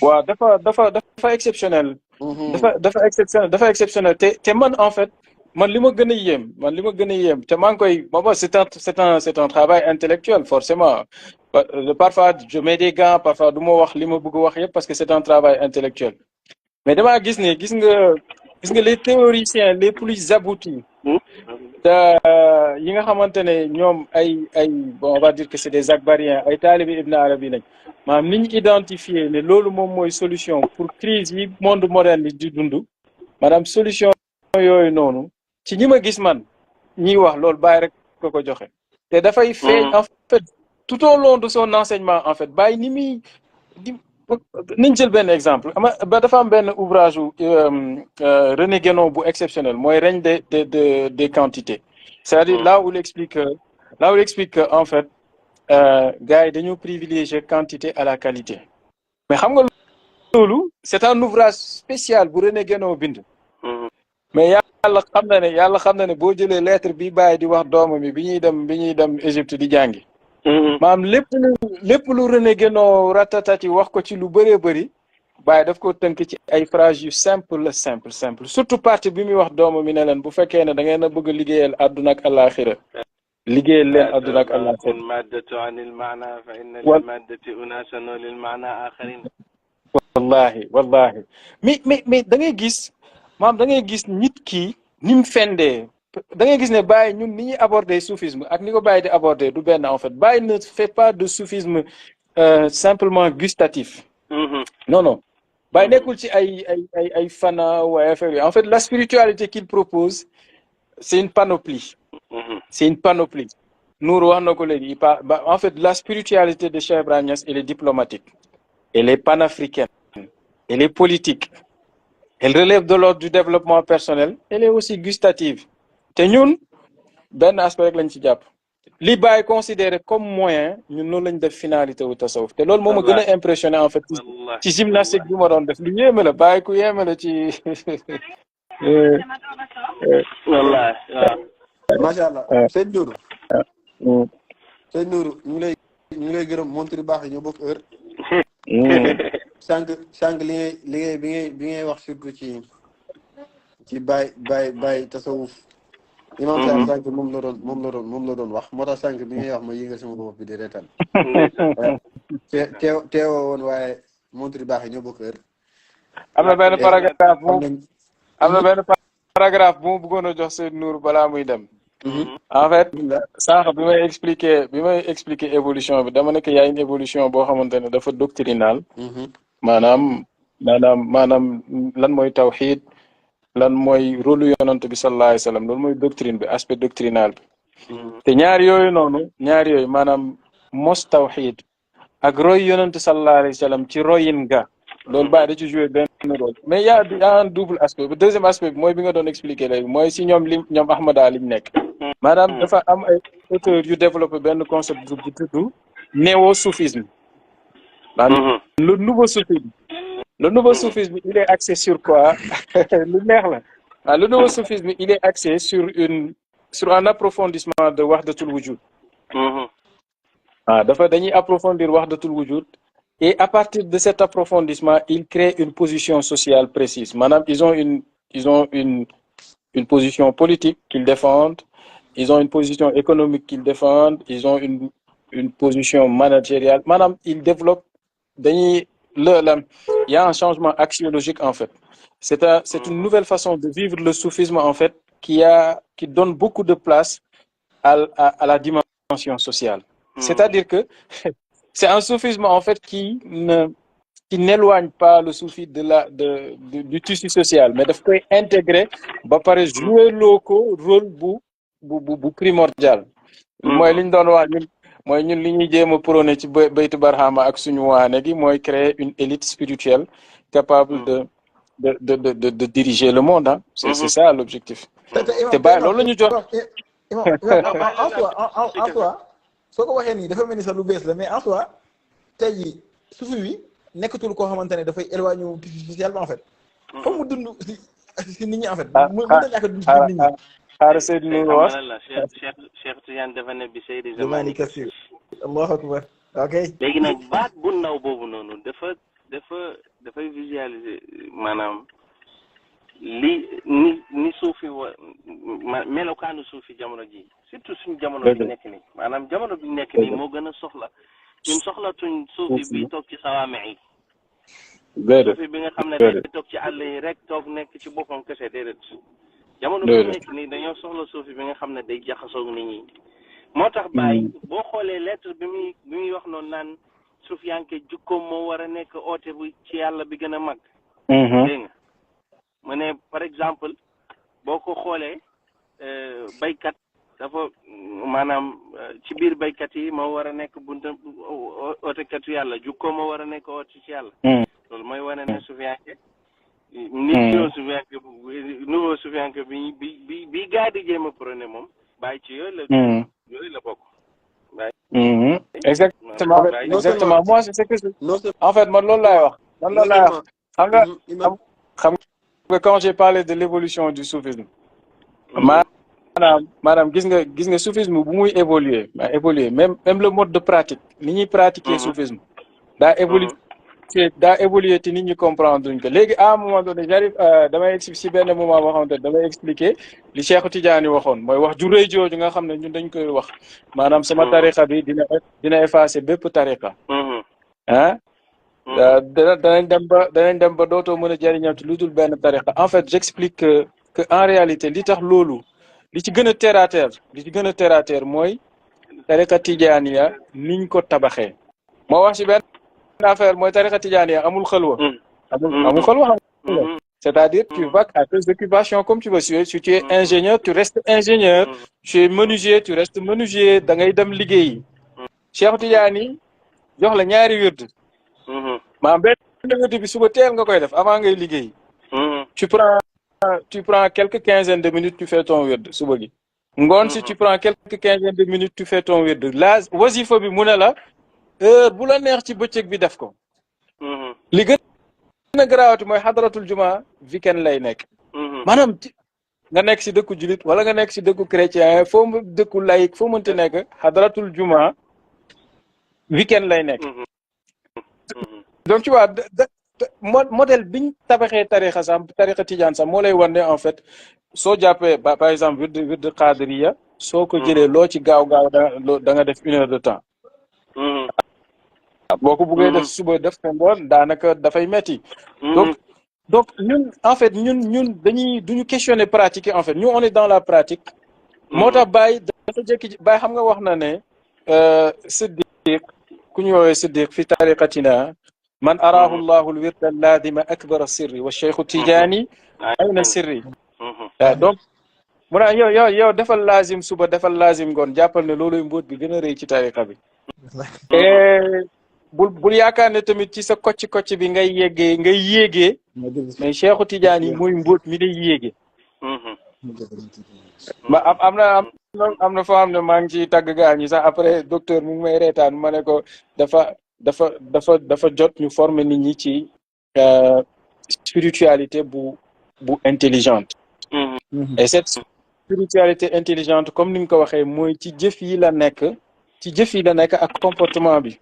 waaw dafa exceptionnel. dafa exceptionnel te man en fait man li ma gën a yéem te maa ngi koy booba c'est un travail intellectuel forcément parfois je mets des gants parfois du ma wax li ma bëgg wax yëpp parce que c'est un travail intellectuel mais damaa gis nga les théoriciens les plus aboutis yi nga xamante ne ñoom bon on va dire que c'est des akbariens ay taalibi Ibn Arabi lañ maanaam ni ñu identifier ne loolu moom mooy solution pour crise yi monde moderne di dund maanaam solution yooyu noonu ci ñi ma gis man ñiy wax loolu bàyyi rek ko joxe te dafay feeñ en fait tout au long de son enseignement en fait bàyyi ni muy nañ jël benn exemple ba dafa am benn ouvrage René Guénon bu exceptionnel mooy règne des quantités c'est-à-dire là où il explique que en fait gars yi dañoo privilégier quantité à la qualité mais xam nga loolu c'est un ouvrage spécial bu René Guénon bind mais yàlla xam na ne boo jëlee lettre bi bàyyi di wax doomam bi ñuy dem Égypte di jàngi maanaam lépp lu René Guénon ratatati wax ko ci lu bëree bëri bàyyi daf ko tënk ci ay phrases yu simple surtout partie bi muy wax doomam mi ne leen bu fekkee ne da ngeen a bëgg a liggéeyal àdduna ak àllaaxira liggéeyal leen àdduna ak àllaaxira maddatu anil maana fa inna lil maddati unasan wa lil maana akharin wallahi mais da ngay gis maanaam da ngay gis nit ki ni mu fendee da ngay gis ne Baye ñun ni ñuy aborder soufisme ak ni ko Baye di aborder du benn en fait Baye ne fait pas de soufisme simplement gustatif. Non Baye nekkul ci ay fana ou ay affaire yi en fait la spiritualité qu'il propose c'est une panoplie. C'est une panoplie. Nour wax na ko léegi en fait la spiritualité de Cheikh Ibrahima Niass elle est diplomatique, elle est panafricaine, elle est politique, elle relève de l'ordre du développement personnel, elle est aussi gustative. te ñun benn aspect rek lañ ci jàpp li Baye considéré comme moyen ñun noonu lañ def finalité wu tasawuf te loolu moo ma gën a impressionné en fait ci gymnastique bi ma doon def lu yéeme la Baye ku yéeme la ci wallahi macha allah sëñ Nourou ñu ngi lay gërëm montre baax yi ñoo bokk heure sànq bi ngay wax surtout ci Baye tasawuf imam sa sànq moom la doon wax moo tax sànq bi ngay wax ma yëngal sama bopp bi di reetaan teewoo woon waaye montre baax yi ñoo bokk heure am na benn paragraphe bu mu bëggoon a jox Seydou Nour balaa muy dem en fait sànq bi may expliquer évolution bi dama nekk yaay une évolution boo xamante ne dafa doctrinal maanaam lan mooy tawxiid lan mooy rôle yonent bi sallallahu alayhi wa sallam loolu mooy doctrine bi aspect doctrinal bi te ñaar yooyu maanaam mos tawxiid ak roy yonent sallallahu alayhi wa sallam ci royin ga loolu Baye da ci jouer benn rôle mais y a un double aspect bu deuxième aspect bi mooy bi nga doon expliquer léegi mooy si ñoom Ahmada liñ nekk maanaam dafa am ay auteurs yu développé benn concept bu tudd néo-soufisme le nouveau soufisme il est axé sur quoi lu neex la le nouveau soufisme il est axé sur un approfondissement de wahdatul wujud dañuy approfondir wahdatul wujud et à partir de cet approfondissement il crée une position sociale précise maanaam ils ont une position politique qu'ils défendent, ils ont une position économique qu'ils défendent, ils ont une position managériale maanaam ils développent il y a un changement axiologique en fait. C'est une nouvelle façon de vivre le soufisme en fait qui donne beaucoup de place à la dimension sociale. C'est-à-dire que c'est un soufisme en fait qui n'éloigne pas le soufi du tissu social mais daf koy intégrer ba pare jouer loko rôle bu primordial. mooy li ñu doon wax ñun li ñuy jéem a prôné ci Baytu Barhama ak suñu waane gi mooy créer une élite spirituelle capable de diriger le monde ah. C'est ça l'objectif. te bàyyi loolu la ñu jox. en soi soo ko waxee nii dafa mel ni sax lu bees la mais en soi tey jii suufi wi nekkatul koo xamante ne dafay éloigné wu socialement en fait. foog mu dund si nit ñi en fait. mën na ñàkk a dund si nit ñi. xaaral Seydou Nourou wax Cheikh Tidiane dafa ne bi Seydi Zamani Kassir Allahu akbar ok léegi nag baat bu ndaw boobu noonu dafay visualiser maanaam ni suufi melokaanu suufi jamono ji surtout suñu jamono bi nekk nii maanaam jamono bi nekk nii moo gën a soxla ñun soxlatuñ suufi bi toog ci sawaame yi suufi bi nga xam ne day toog ci àll yi rek toog nekk ci boppam kese déedéet jamono bi nekk nii dañoo soxla suufi bi nga xam ne day jaxasoog nit ñi moo tax Baye boo xoolee lettre bi muy wax noonu naan suufiyanke jukkoom moo war a nekk oote bu ci yàlla bi gën a mag dégg nga mu ne par exemple boo ko xoolee baykat dafa maanaam ci biir baykat yi moo war a nekk bunta ootekatu yàlla jukkoo moo war a nekk oote ci yàlla loolu mooy wane ne suufiyanke niveau suufiyanke bi gaa di jéem a prôné moom Baye ci yooyu la bokk exactement moi c'est que en fait man loolu laay wax xam nga quand j'ai parlé de l'évolution du soufisme maanaam gis nga soufisme bu muy évoluer même le mode de pratique ni ñuy pratiquer soufisme daa évoluer te nit ñi comprendre duñ ko léegi à un moment donné j'arrive damay si benn moment boo xamante damay expliquer li Cheikh Tidiane waxoon mooy wax ju rëy jooju nga xam ne ñun dañ koy wax maanaam sama tariqa bi dina effacer bépp tariqa danañ dem ba dootoo mën a jëriñatu lu dul benn tariqa en fait j'explique que en réalité li tax loolu li ci gën a terre à terre mooy tariqa Tidianiya niñ ko tabaxee moo wax ci benn affaire mooy tariqa Tidianiya amul xalwa amul xalwa c'est-à-dire tu vas à tes occupations comme tu veux si tu es ingénieur tu restes ingénieur tu es menuisier tu restes menuisier da ngay dem liggéeyi Cheikh Tidiane jox la ñaari wird maanaam benn wird bi suba teel nga koy def avant ngay liggéey tu prends quelques quinzaines de minutes tu fais ton wird suba gi ngoon si tu prends quelques quinzaines de minutes tu fais ton wird la wasifa bi mu ne la heure bu la neex ci bëccëg bi def ko li gën a garaawati mooy xadaratul juma weekend lay nekk maanaam nga nekk si dëkku julit wala nga nekk si dëkku chrétien foo dëkku laïque foo mënti nekk xadaratul juma weekend lay nekk donc tu vois modèle biñ tabaxee tarixa tijaan sax moo lay wan ne en fait soo jàppee par exemple wird qadiriya soo ko jëlee loo ci gaaw da nga def 1 heure de temps boo ko buggee def suba def ko ngoon daanaka dafay metti donc ñun en fait ñun duñu questionner pratiquer en fait nous on est dans la pratique moo tax Baye dafa jekki Baye xam nga wax na ne siddiq ku ñu woowee siddiq fi tariqatina man araahu llahu lwirda alladima akbara sirri wa cheikhu Tidiane ayna sirri donc mu naan yow defal lazim suba defal lazim ngoon jàppal ne looluy mbóot bi gën a rëy ci tariqa bi bul yaakaar ne tamit ci sa kocc bi ngay yéegee mais Cheikhu Tidiane yi mooy mbóot mi day yéegee ma am na foo xam ne maa ngi ci tàgg gaa ñi sax après docteur mu ngi may reetaan ma ne ko dafa jot ñu former nit ñi ci spiritualité bu intelligente et cette spiritualité intelligente comme ni nga ko waxee mooy ci jëf yi la nekk ak comportement bi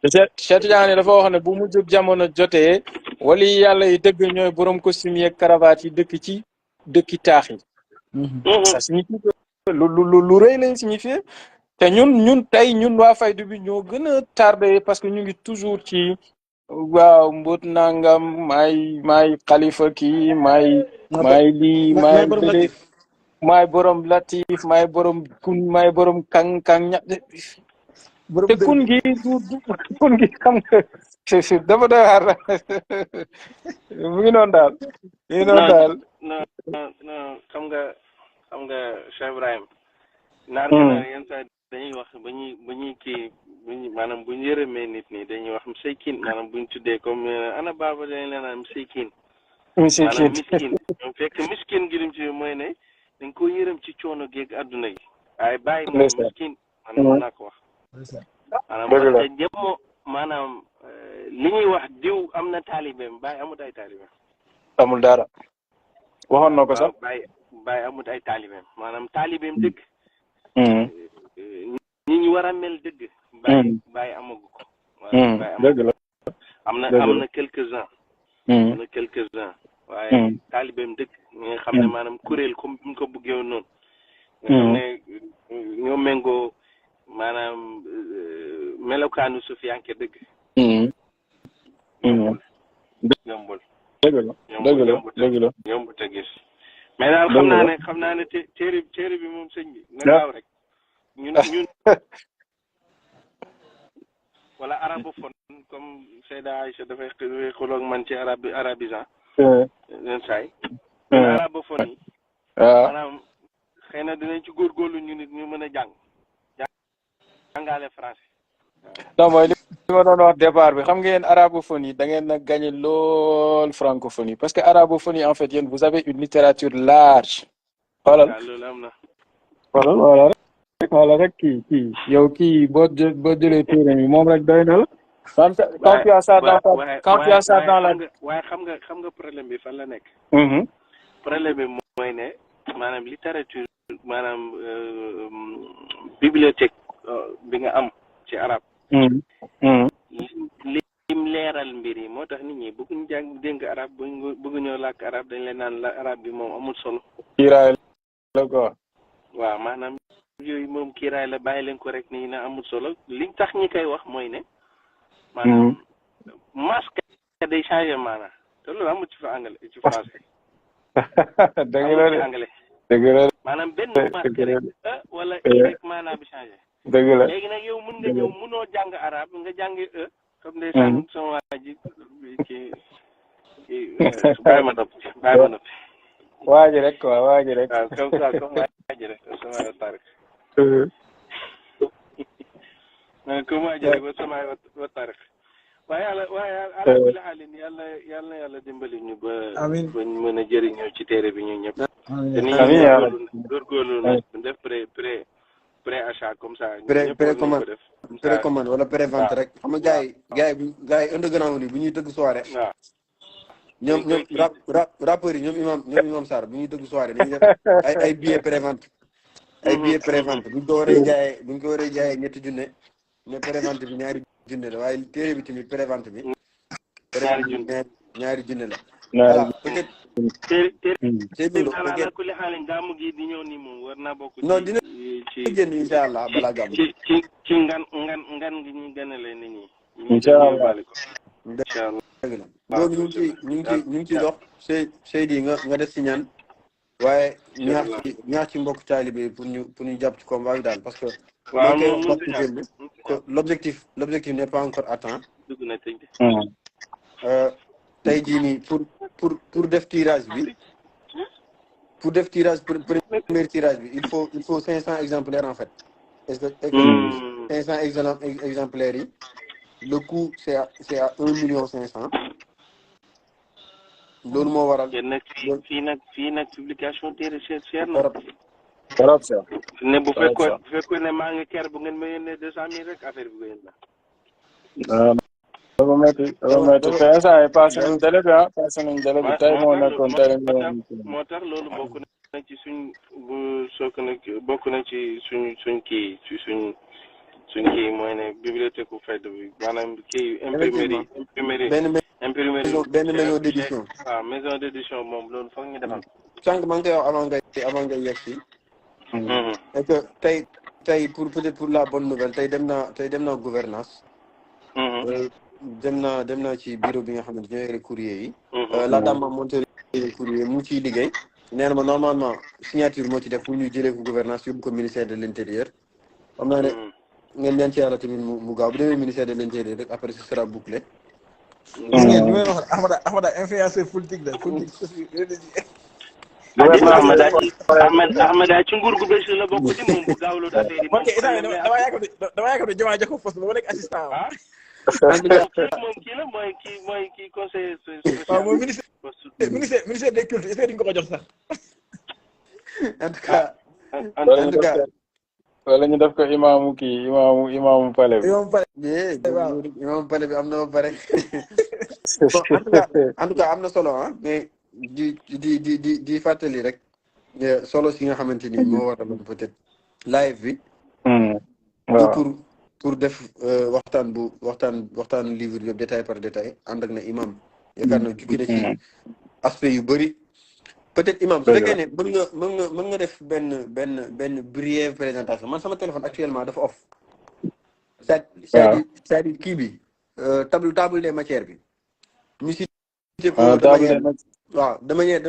Cheikh Tidiane dafa wax ne bu mu jóg jamono jotee wali yàlla yi dëgg ñooy borom costume yeeg cravate yi dëkk ci dëkki taax yi ça signifie lu rëy lay signifier te ñun tey ñun waa faydu bi ñoo gën a tardé parce que ñu ngi toujours ci waaw mbóot nangam maay xalifa kii maay lii maay borom latif maay borom kun maay borom kang ña te kun gi xam nga dafa doy waar mu ngi noonu daal non xam nga Cheikh Ibrahim naar gana yenn saa dañuy wax ba ñuy kii maanaam buñ yërëmee nit ñi dañuy wax mseykin maanaam buñ tuddee comme ana baaba dañ leen naan mseykin maanaam miskin ñoom fekk miskin gi lim ci mooy ne dañ ko yërëm ci coono géeg adduna yi waaye bàyyi moom miskin maanaam mën naa ko wax maanaam parce que ñëpp maanaam li ñuy wax diw am na taalibeem bàyyi amut ay taalibeem amul dara waxoon na ko sax bàyyi amut ay taalibeem maanaam taalibeem dëgg ñi ñu war a mel dëgg bàyyi amagu ko dëgg la am na quelques-uns waaye taalibeem dëgg ñi nga xam ne maanaam kuréel comme bi ñu ko bëggee woon noonu nga xam ne ñoo méngoo maanaam melokaanu sufiyanke dëgg yombul yombul te gis mais daal xam naa ne téere bi moom sëñ bi na gaaw rek ñun wala arabophone comme Seyda Aïcha dafay xuloog man ci arabisant leen saay arabophone yi maanaam xëy na dinañ ci góorgóorlu ñu nit ñu mën a jàngale français non mooy li ma doon wax départ bi xam ngeen arabophonie da ngeen a gagné lool francophonie parce que arabophonie en fait yéen vous avez une littérature large xoolal loolu am na xoolal wala rek kii yow kii boo jëlee téere mi moom rek doy na la quand tu as ça dans la waaye xam nga problème bi fan la nekk problème bi mooy ne maanaam littérature maanaam bibliothèque bi nga am ci arab lim leeral mbir yi moo tax nit ñi bëgguñ jàng dégg arab bëgguñoo làkk arab dañ leen naan la arab bi moom amul solo kiiraay la quoi waaw maanaam yooyu moom kiiraay la bàyyi leen ko rek nii na amul solo liñ tax ñi koy wax mooy ne maanaam masque day changé maanaam te loolu amul ci fa anglais ci français dëgg la de anglais dëgg la maanaam benn masque rek wala rek maanaam bi changé dëgg la léegi nag yow mën nga ñëw mënoo jàng arab nga jàng comme des san sama waa ji ci bàyyi ma noppi waa ji rek quoi waa ji rek waaw comme ça comme waa ji rek sama tarik comme waa ji rek ba sama wa tarik waaye ala kulli xaalin yàlla dimbali ñu ba bañ mën a jëriñoo ci téere bi ñu ñëpp te ni góorgóorlu na def pré achat comme ça précommande wala prévente rek xam nga gars yi underground ni bu ñuy dëgg soirée ñoom rappeurs yi ñoom imam Sarr bu ñuy dëgg soirée dañuy def ay billets prévente buñ ko waree jaayee ñetti junne mais prévente bi ñaari junne la waaye téere bi tamit prévente bi ñaari junne la voilà peut-être ala kulli xaalin gàmmu gi di ñëw ni moom war naa bokk non dina génn incha allah balaa gàmmu ci ngan gi ñu gënale nit ñi incha allah incha allah dëgg la loolu ñu ngi ci dox Seydi nga def si ñaan waaye ñaax ci mbokk taalibe pour ñu jàpp ci combat bi daal parce que maa ngi koy wax que l'objectif n'est pas encore atteint tey jii nii pour def tirage bi premier tirage bi il faut 500 exemplaires en fait est-ce que 500 exemplaires yi le coût c'est à 1,5 million loolu moo waral fii nag publication téere cher na trop cher ne bu fekkoon ne maa ngi ker bu ngeen ma yónnee 200,000 rek affaire bi ngeen la dafa métti te instant yi passé nañ délai bi tey moo nekkoon tey moo tax loolu bokk na ci bokk na ci suñ kii ci suñ kii mooy ne bibliothèque bu fayda bi maanaam kii imprimerie benn maison d'édition waaw maison d'édition moom loolu foog ñu defal sànq maa ngi koy wax avant ngay yegg si et que tey peut-être pour la bonne nouvelle tey dem naa gouvernance dem naa ci bureau bi nga xamante ñooy yore courrier yi la dame ma monté courrier mu ngi ciy liggéey nee na ma normalement signature moo ci def pour ñu jëlee ko gouvernance yóbbu ko ministère de l'intérieur xam naa ne ngeen ñaan ci yàlla tamit mu gaaw bu demee ministère de l'intérieur rek après ce sera bouclé gis ngeen li may wax Ahmada influenceur politique la Ahmada ci nguur gu bees la bokk di moom bu gaawlu affaire yi dama yaakaar ne Diomaye jox ko poste ba ma nekk assistant moom kii la mooy kii conseiller waaw mooy ministère des cultes est-ce que duñ ko jox sax en tout cas wala ñu def ko imaamu palais bi imaamu palais bi am na ba pare en tout cas am na solo mais di fàttali rek solo si nga xamante ni moo waral peut-être live bi pour def waxtaan livre yëpp détail par détail ànd ak na imam yaakaar na jukki na ci aspect yu bëri peut-être imam su fekkee ne mën nga def benn brève présentation man sama téléphone actuellement dafa off c'est-à-dire kii bi table des matières bi ñu cité ko de manière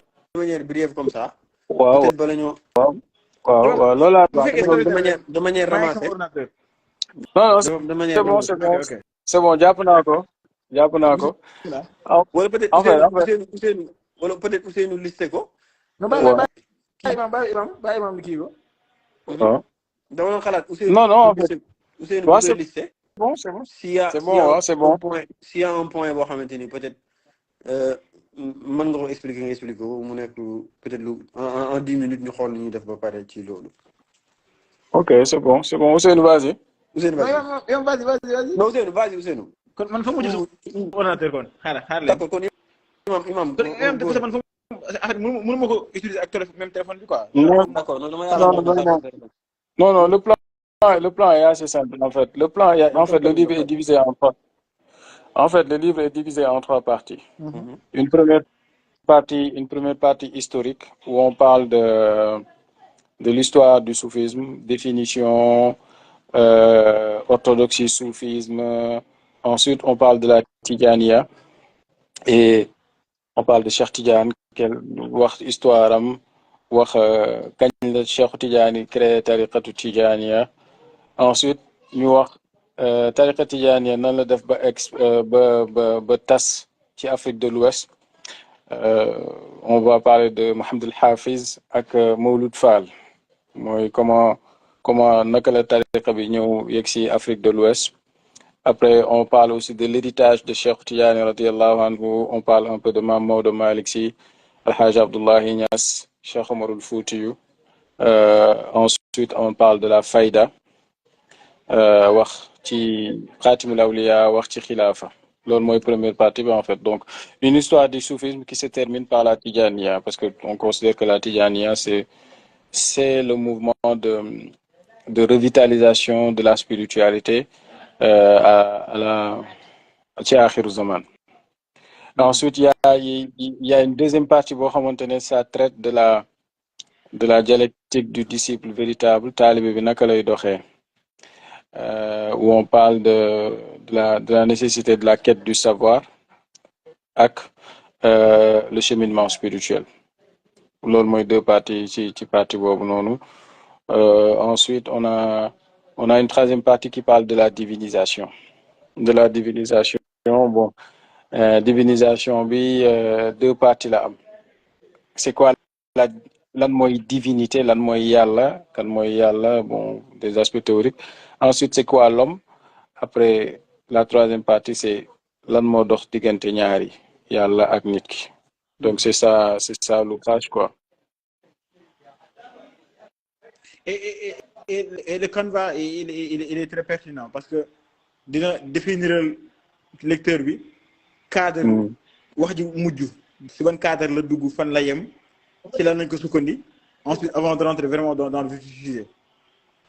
brève comme ça peut-être bala ñoo waaw loolu de manière ramassée non c'est bon jàpp naa ko wala peut-être Ousseynou listé ko non bàyyi imam kii ko dama doon xalaat Ousseynou non Ousseynou listé bon c'est bon c'est bon s'il y a un point boo xamante ni peut-être mën nga ko expliquer ko mu nekk peut-être en 10 minutes ñu xool li ñuy def ba pare ci loolu. ok c'est bon Ousseynou vas-y. Ousseynou vas-y. non Ousseynou. kon man fa mu gis ordinateur kon xaaral d'accord kon imam man mënu ma ko utiliser ak même téléphone bi quoi. d'accord non le plan est assez simple en fait le livre est divisé en trois. En fait, le livre est divisé en trois parties. Une première partie historique où on parle de l'histoire du soufisme, définition, orthodoxie, soufisme. Ensuite, on parle de la Tidjaniya et on parle de Cheikh Tidiane, wax histoire am, wax kañ la Cheikh Tidiane créé tariqatu Tidjaniya. Ensuite, ñu wax tariqa tijaaniya nan la def ba tas ci Afrique de l'Ouest on va parler de Mohamed El Hafiz ak Mawlud Fall mooy comment naka la tariqa bi ñëw yegg si Afrique de l'Ouest. Après on parle aussi de l'héritage de Cheikh Tidiane radiyallahu anhu, on parle un peu de Mame Maodo Malick Sy, Alhaji Abdoulaye Niass, Cheikh Omarul Foutiyou. Ensuite on parle de la Fayda, wax ci Khatimul Awliya, wax ci Khilafa. Loolu mooy première partie bi en fait. Donc une histoire du soufisme qui se termine par la Tidjaniya, parce que on considère que la Tidjaniya c'est le mouvement de revitalisation de la spiritualité ci Akhiru Zaman. Ensuite il y a une deuxième partie boo xamante ne ça traite de la dialectique du disciple véritable, taalibe bi naka lay doxee. Où on parle de la nécessité de la quête du savoir ak le cheminement spirituel. Loolu mooy deux parties ci partie boobu noonu. Ensuite on a une troisième partie qui parle de la divinisation. Bon, divinisation bi deux parties la am. C'est quoi lan mooy divinité, lan mooy yàlla, kan mooy yàlla, bon, des aspects théoriques. Ensuite, c'est quoi l'homme? Après, la troisième partie, c'est lan moo dox diggante ñaari yàlla ak nit ki. Donc c'est ça l'ouvrage quoi. Et le canevas il est très pertinent parce que dina définir lecteur bi cadre wax ji mujj si ban cadre la dugg fan la yem ci lan lañ ko sukkandi ensuite avant de rentrer vraiment dans le vif du sujet.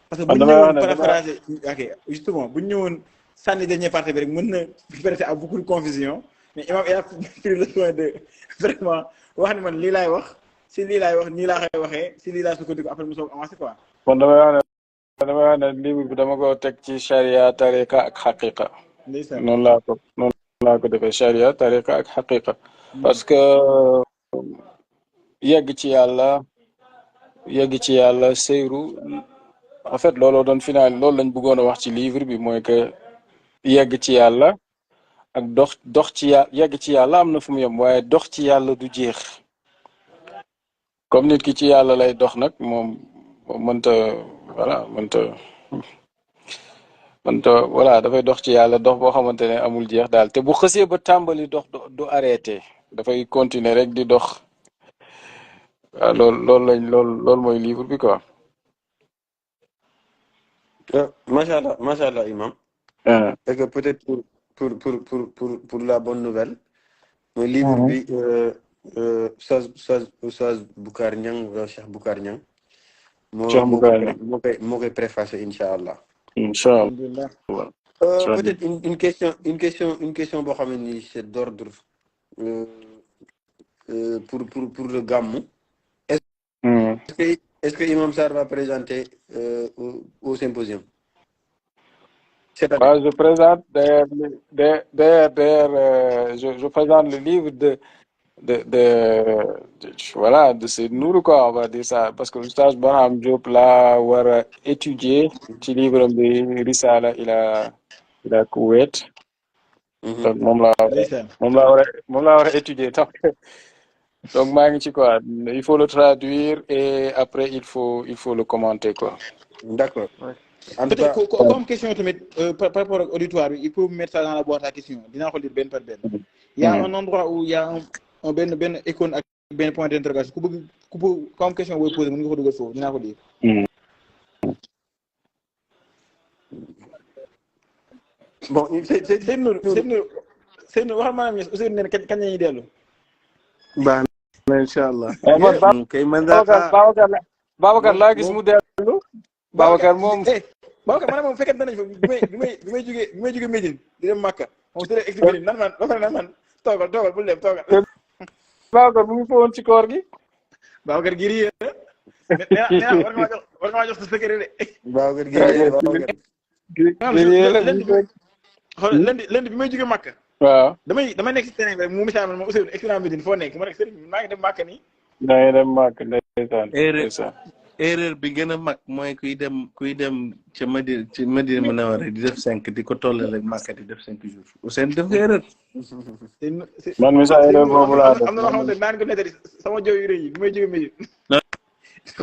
Parce que bu ñu ñëwoon paraphraser ok justement bu ñu ñëwoon sànni dernière partie bi rek mën na prêter à beaucoup de confusion, mais imam il a pris le soin de vraiment wax ni man lii laay wax si lii laay wax nii laa koy waxee si lii laa sukkandiku après mu soog avancé quoi. Kon damay wax ne livre bi dama ko teg ci charia, tariqa ak xaqiqa. noonu laa ko defee charia, tariqa ak xaqiqa. Parce que yegg ci yàlla seyru en fait looloo doon final loolu lañ bëggoon a wax ci livre bi mooy que yegg ci yàlla ak dox ci yàlla yegg ci yàlla am na fu mu yem waaye dox ci yàlla du jeex. Comme nit ki ci yàlla lay dox nag moom mënta voilà dafay dox ci yàlla dox boo xamante ne amul jeex daal te bu xësee ba tàmbali dox du arrêté dafay continuer rek di dox. waaw loolu mooy livre bi quoi. Macha Allah imam. Et que peut-être pour la bonne nouvelle. mooy livre bi Oustaz Boucar Niang wala Cheikh Boucar Niang. moo koy préfacé incha allah. Incha allah. Peut-être une question boo xam ne nii c'est d'ordre pour le Gamou. Est-ce que Imam Sarr va présenter au symposium? Je présente je présente le livre voilà, de ces Nourou, quoi, on va dire ça, parce que l'Oustaz Barham Diop là war a étudier ci livre bi Risala ila Kuwait. Donc moom laa war a étudier donc maa ngi ci quoi, il faut le traduire et après il faut le commenter quoi. D'accord. Peut-être comme question par rapport à l'auditoire, il faut mettre ça dans la boîte à questions. Dinaa ko lire benn par benn. Il y a un endroit où il y a un benn icône ak benn point d'interrogation ku bëgg comme question booy poser mën nga ko dugal foofu dinaa ko lire. Bon c'est waxal maanaam ñes Ousseynou nee kañ la ñuy dellu. baax na incha allah. Babacar laa gis mu dellu. Babacar moom Babacar man moom fekkente nañ fa bi may jógee Médine di dem Makka moom su dee expliqué nan man toogal bul dem toogal. Babacar mu ngi fa woon ci koor gi. Babacar giri yéen nee war nga maa jox sa secret de. Babacar lundi bi may jógee Makka. waaw damay nekk si terrain bi rek mu misaal man ma Ousseynou expliqué Médine foo nekk ma nekk sëriñ maa ngi dem Makka nii. maa ngi dem Makka ndeysaan. erreur bi gën a mag mooy kuy dem ca Madina Munawwara di def 5 di ko tollale Makka di def 5 jours Ousseynou def nga erreur. man mi sax erreur boobu laa def am na loo xamante ne naan ko nettali sama jaww yu rëy yi bi may jóge Médine.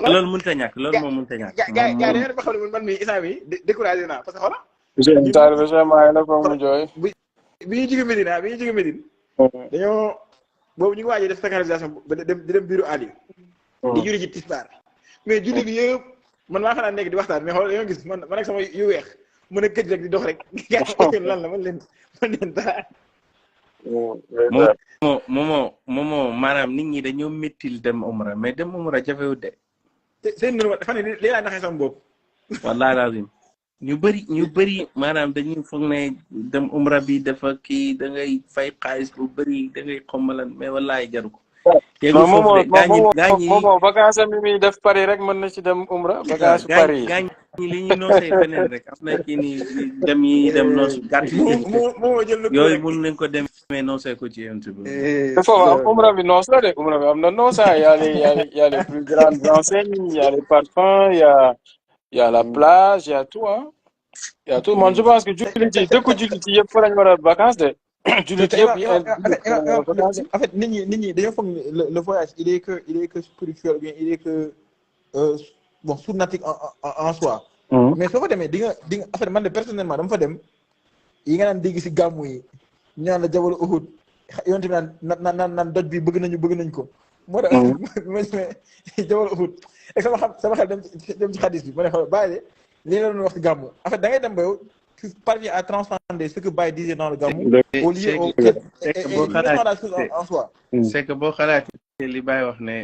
loolu mënut a ñàkk loolu moom mënut a ñàkk. gaa dañoo ba xam ne man mii instant bi découragé naa parce que xoolal. Ousseynou taalibe Cheikh Mahi la foog mu jooy. bi ñuy jóge Médine dañoo boobu ñu ngi waajee def synchronisation di dem biiru àll yi. di julli ci tisbaar mais julli bi yëpp man maa xanaa nekk di waxtaan mais xool yoo gis man ak sama yu weex mën a këj rek di dox rek lan la man leen dara. moomoo maanaam nit ñi dañoo méttil dem umra mais dem umra jafewut de. seen numéro dafa ne lii laa naxee sama bopp. wallaahi lazim ñu bëri maanaam dañuy foog ne dem umra bi dafa kii da ngay fay xaalis bu bëri da ngay xommalan mais wallaahi jaru ko. non moom vacances mi muy def Paris rek mën na ci dem umra vacances Paris gaañ ñi li ñuy noosee feneen rek am na kii ni dem yi dem noos gàtt yooyu mun nañ ko demee noosee ko ci yent bi foofu am umra bi noos la de umra bi am na noosa y a les plus grandes enseignes y a les parfums y a la plage y a tout y a tout man je pense que jullit yi dëkku jullit yi yëpp fa lañ war a vacances de jullit yëpp en fait nit ñi dañoo foog le voyage il est que spirituel ou bien il est que bon sournatique en soi. Mais soo fa demee di nga en fait man de personnellement dama fa dem yi nga naan dégg si gàmmu yi ñu naan la Jabal Uhud yoon tamit naan doj bi bëgg nañ ko. moo tax ma Jabal Uhud ak sama xel dem ci xadis bi ma ne xool bàyyi de lii la doon wax si gàmmu en fait da ngay dem ba yow tu parviens à transcender ce que Baye disait dans le Gamou au lieu en soi. C'est que boo xalaatee li Baye wax ne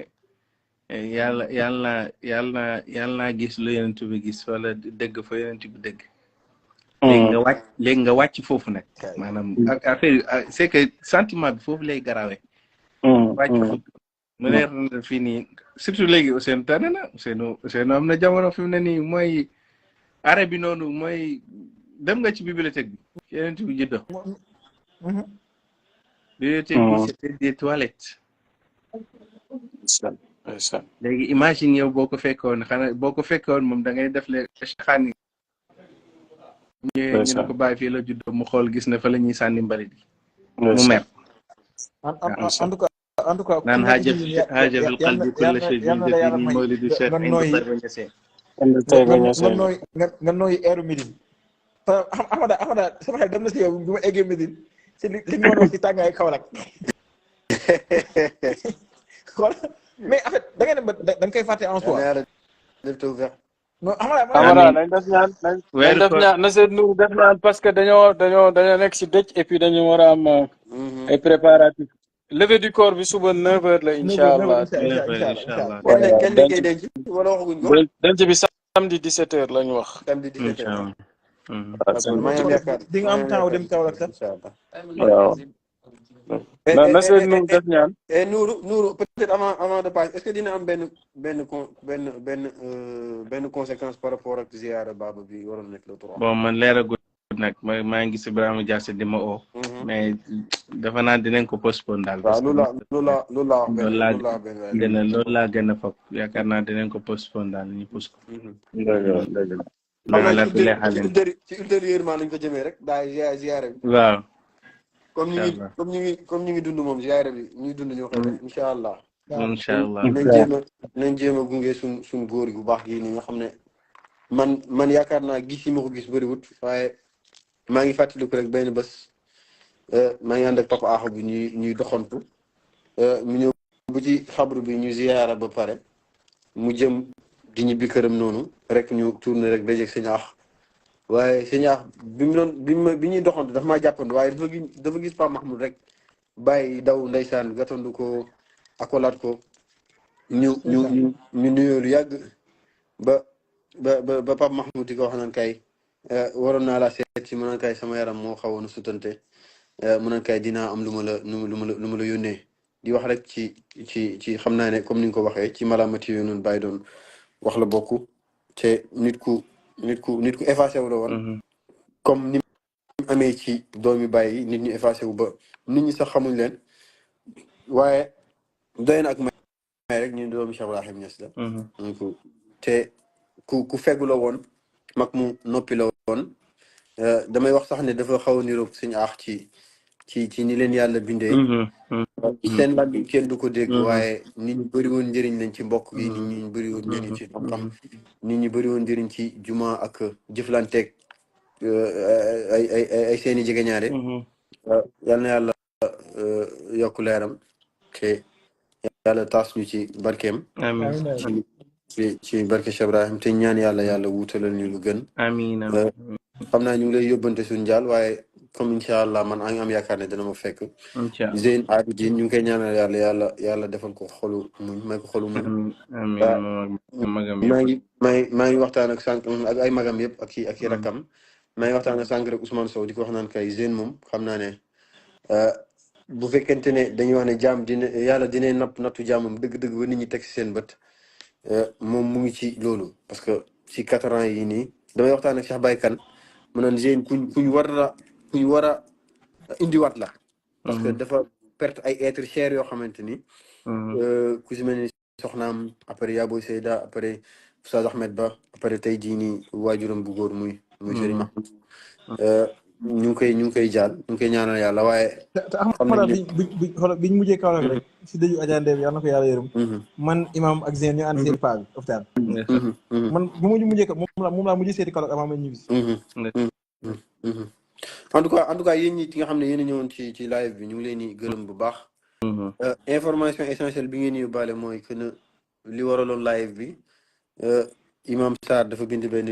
yàlla naa gis lu Yonent bi gis wala dëgg fa Yonent bi dëgg. léegi nga wàcc foofu nag. maanaam affaire c'est que sentiment bi foofu lay garawee. wàcc foofu mu leer na fii nii surtout léegi Ousseynou tane na Ousseynou am na jamono fi mu ne nii mooy arrêt bi noonu mooy. dem nga ci bibliothèque bi yeneen bi jëddo bibliothèque bi c'était des toilettes léegi imagine yow boo ko fekkoon moom da ngay def le xaani ñu ne ko bàyyi fii la juddoo mu xool gis ne fa la ñuy sànni mbalit yi mu mer en tout cas naan xaaja fil qalbi kulla shay jadini mawlidi cheikh nga nooy eeru Médine Amada sama xel dem na si yow bi ma eggee Médine si li ñu mën a wax si tàngaay Kaolack xool mais en fait da ngay dem ba da nga koy fàtte en soi. non Amada nañ def ñaan na seen nu def ñaan parce que dañoo nekk si dëj et puis dañu war a am ay préparatifs. Levée du corps bi suba 9h la incha allah. kañ la koy denc wala waxaguñ ko. denc bi samedi 17h la ñu wax. samedi 17h. di nga am temps dem Kaolack sax. waaw. na seen nu def ñaan. Nourou peut-être avant de passer est-ce que dina am benn conséquence par rapport ak ziyaara Baba bi waroon nekk le 3. bon man leeragul nag maa ngi gis Ibrahima Diassé di ma oo. mais dafa naa dinañ ko postpone daal. waaw loolu laa gën a foog yaakaar naa dinañ ko postpone daal ñu pousse ko. xam naa ci ultérieurement lañ ko jëmee rek daay ziyaara bi. waaw. comme ñu ngi dund moom ziyaara bi ñuy dund ñoo koy def incha allah. incha allah nañ jéem a gunge suñ góor gu baax gi ni nga xam ne man yaakaar naa gis yi ma ko gis bëriwut waaye maa ngi fàttaliku rek benn bés maa ngi ànd ak papa Axa bi ñuy doxantu mu ñëw bu ci xabru bi ñu ziyaara ba pare mu jëm di ñibbi këram noonu rek ñu tourné rek dajeeg sëñ Ax waaye sëñ Ax bi ñuy doxantu dafa maa jàppandu waaye dafa gis Pape Mahmoud rek bàyyi daw ndeysaan gatandu ko akolaat ko ñu nuyoo lu yàgg ba Pape Mahmoud di ko wax naan kay waroon naa laa seet ci mu naan kay sama yaram moo xawoon a sutante mu naan kay dinaa am lu ma la yónnee di wax rek ci xam naa ne comme ni nga ko waxee ci malamati yooyu noonu bàyyi doon wax la bokk te nit ku effacé wu la woon comme ni mu amee ci doomi bàyyi nit ñu effacé wu ba nit ñi sax xamuñ leen waaye doy na ak may rek ñu doomi Cheikh Ibrahim Niass la donc te ku feggu la woon mag mu noppi la woon damay wax sax ne dafa xaw a niroog suñu aax ci ni leen yàlla bindee seen làmmiñ kenn du ko dégg waaye nit ñu bëri woon njëriñ lañ ci mbokk gi nit ñu bëri woon njëriñ ci xam-xam nit ñu bëri woon njëriñ ci juma ak jëflanteeg ay seeni jegeñaare yal na yàlla yokk leeram te yàlla taas ñu ci barkeem amiin ci barke Cheikh Ibrahim te ñaan yàlla wuutalal ñu lu gën amiin xam naa ñu ngi lay yóbbante suñu jaal waaye comme incha allah man a ngi am yaakaar ne dina ma fekk Zeyn Abidine ñu ngi koy ñaanal yàlla defal ko xolu muñ may ko xolu muñ maa ngi waxtaan ak sànq ak ay magam yëpp ak i rakkam maa ngi waxtaan ak sànq rek Ousmane Sow di ko wax naan kay Zeyn moom xam naa ne bu fekkente ne dañuy wax ne jaam yàlla dina nattu jaamam dëgg-dëgg ba nit ñi teg si seen bët moom mu ngi ci loolu parce que ci 4 ans yi nii damay waxtaan ak Cheikh Baye Kane mu naan Zeyn kuñ war a indiwaat la parce que dafa perte ay êtres chers yoo xamante ni ku si mel ni soxnaam après Yaboy Seyda après Oustaz Ahmed Ba après tey jii nii waajuram bu góor muy Serigne Mahmoud ñu ngi koy jaal ñu ngi koy ñaanal yàlla waaye te Ahmada biñ mujjee kaw rek si dëju ajande bi yàlla na ko yàlla yërëm man imam ak Zeyn ñu ànd seen paa bi hôpital man bu mujjee ko moom laa mujjee seeti kaw rek avant ma ñibbi en tout cas yéen ñi nga xam ne yéen a ñëwoon ci live bi ñu ngi leen di gërëm bu baax information essentielle bi ngeen di yóbbaale mooy que ne li waraloon live bi imam Sarr dafa bind benn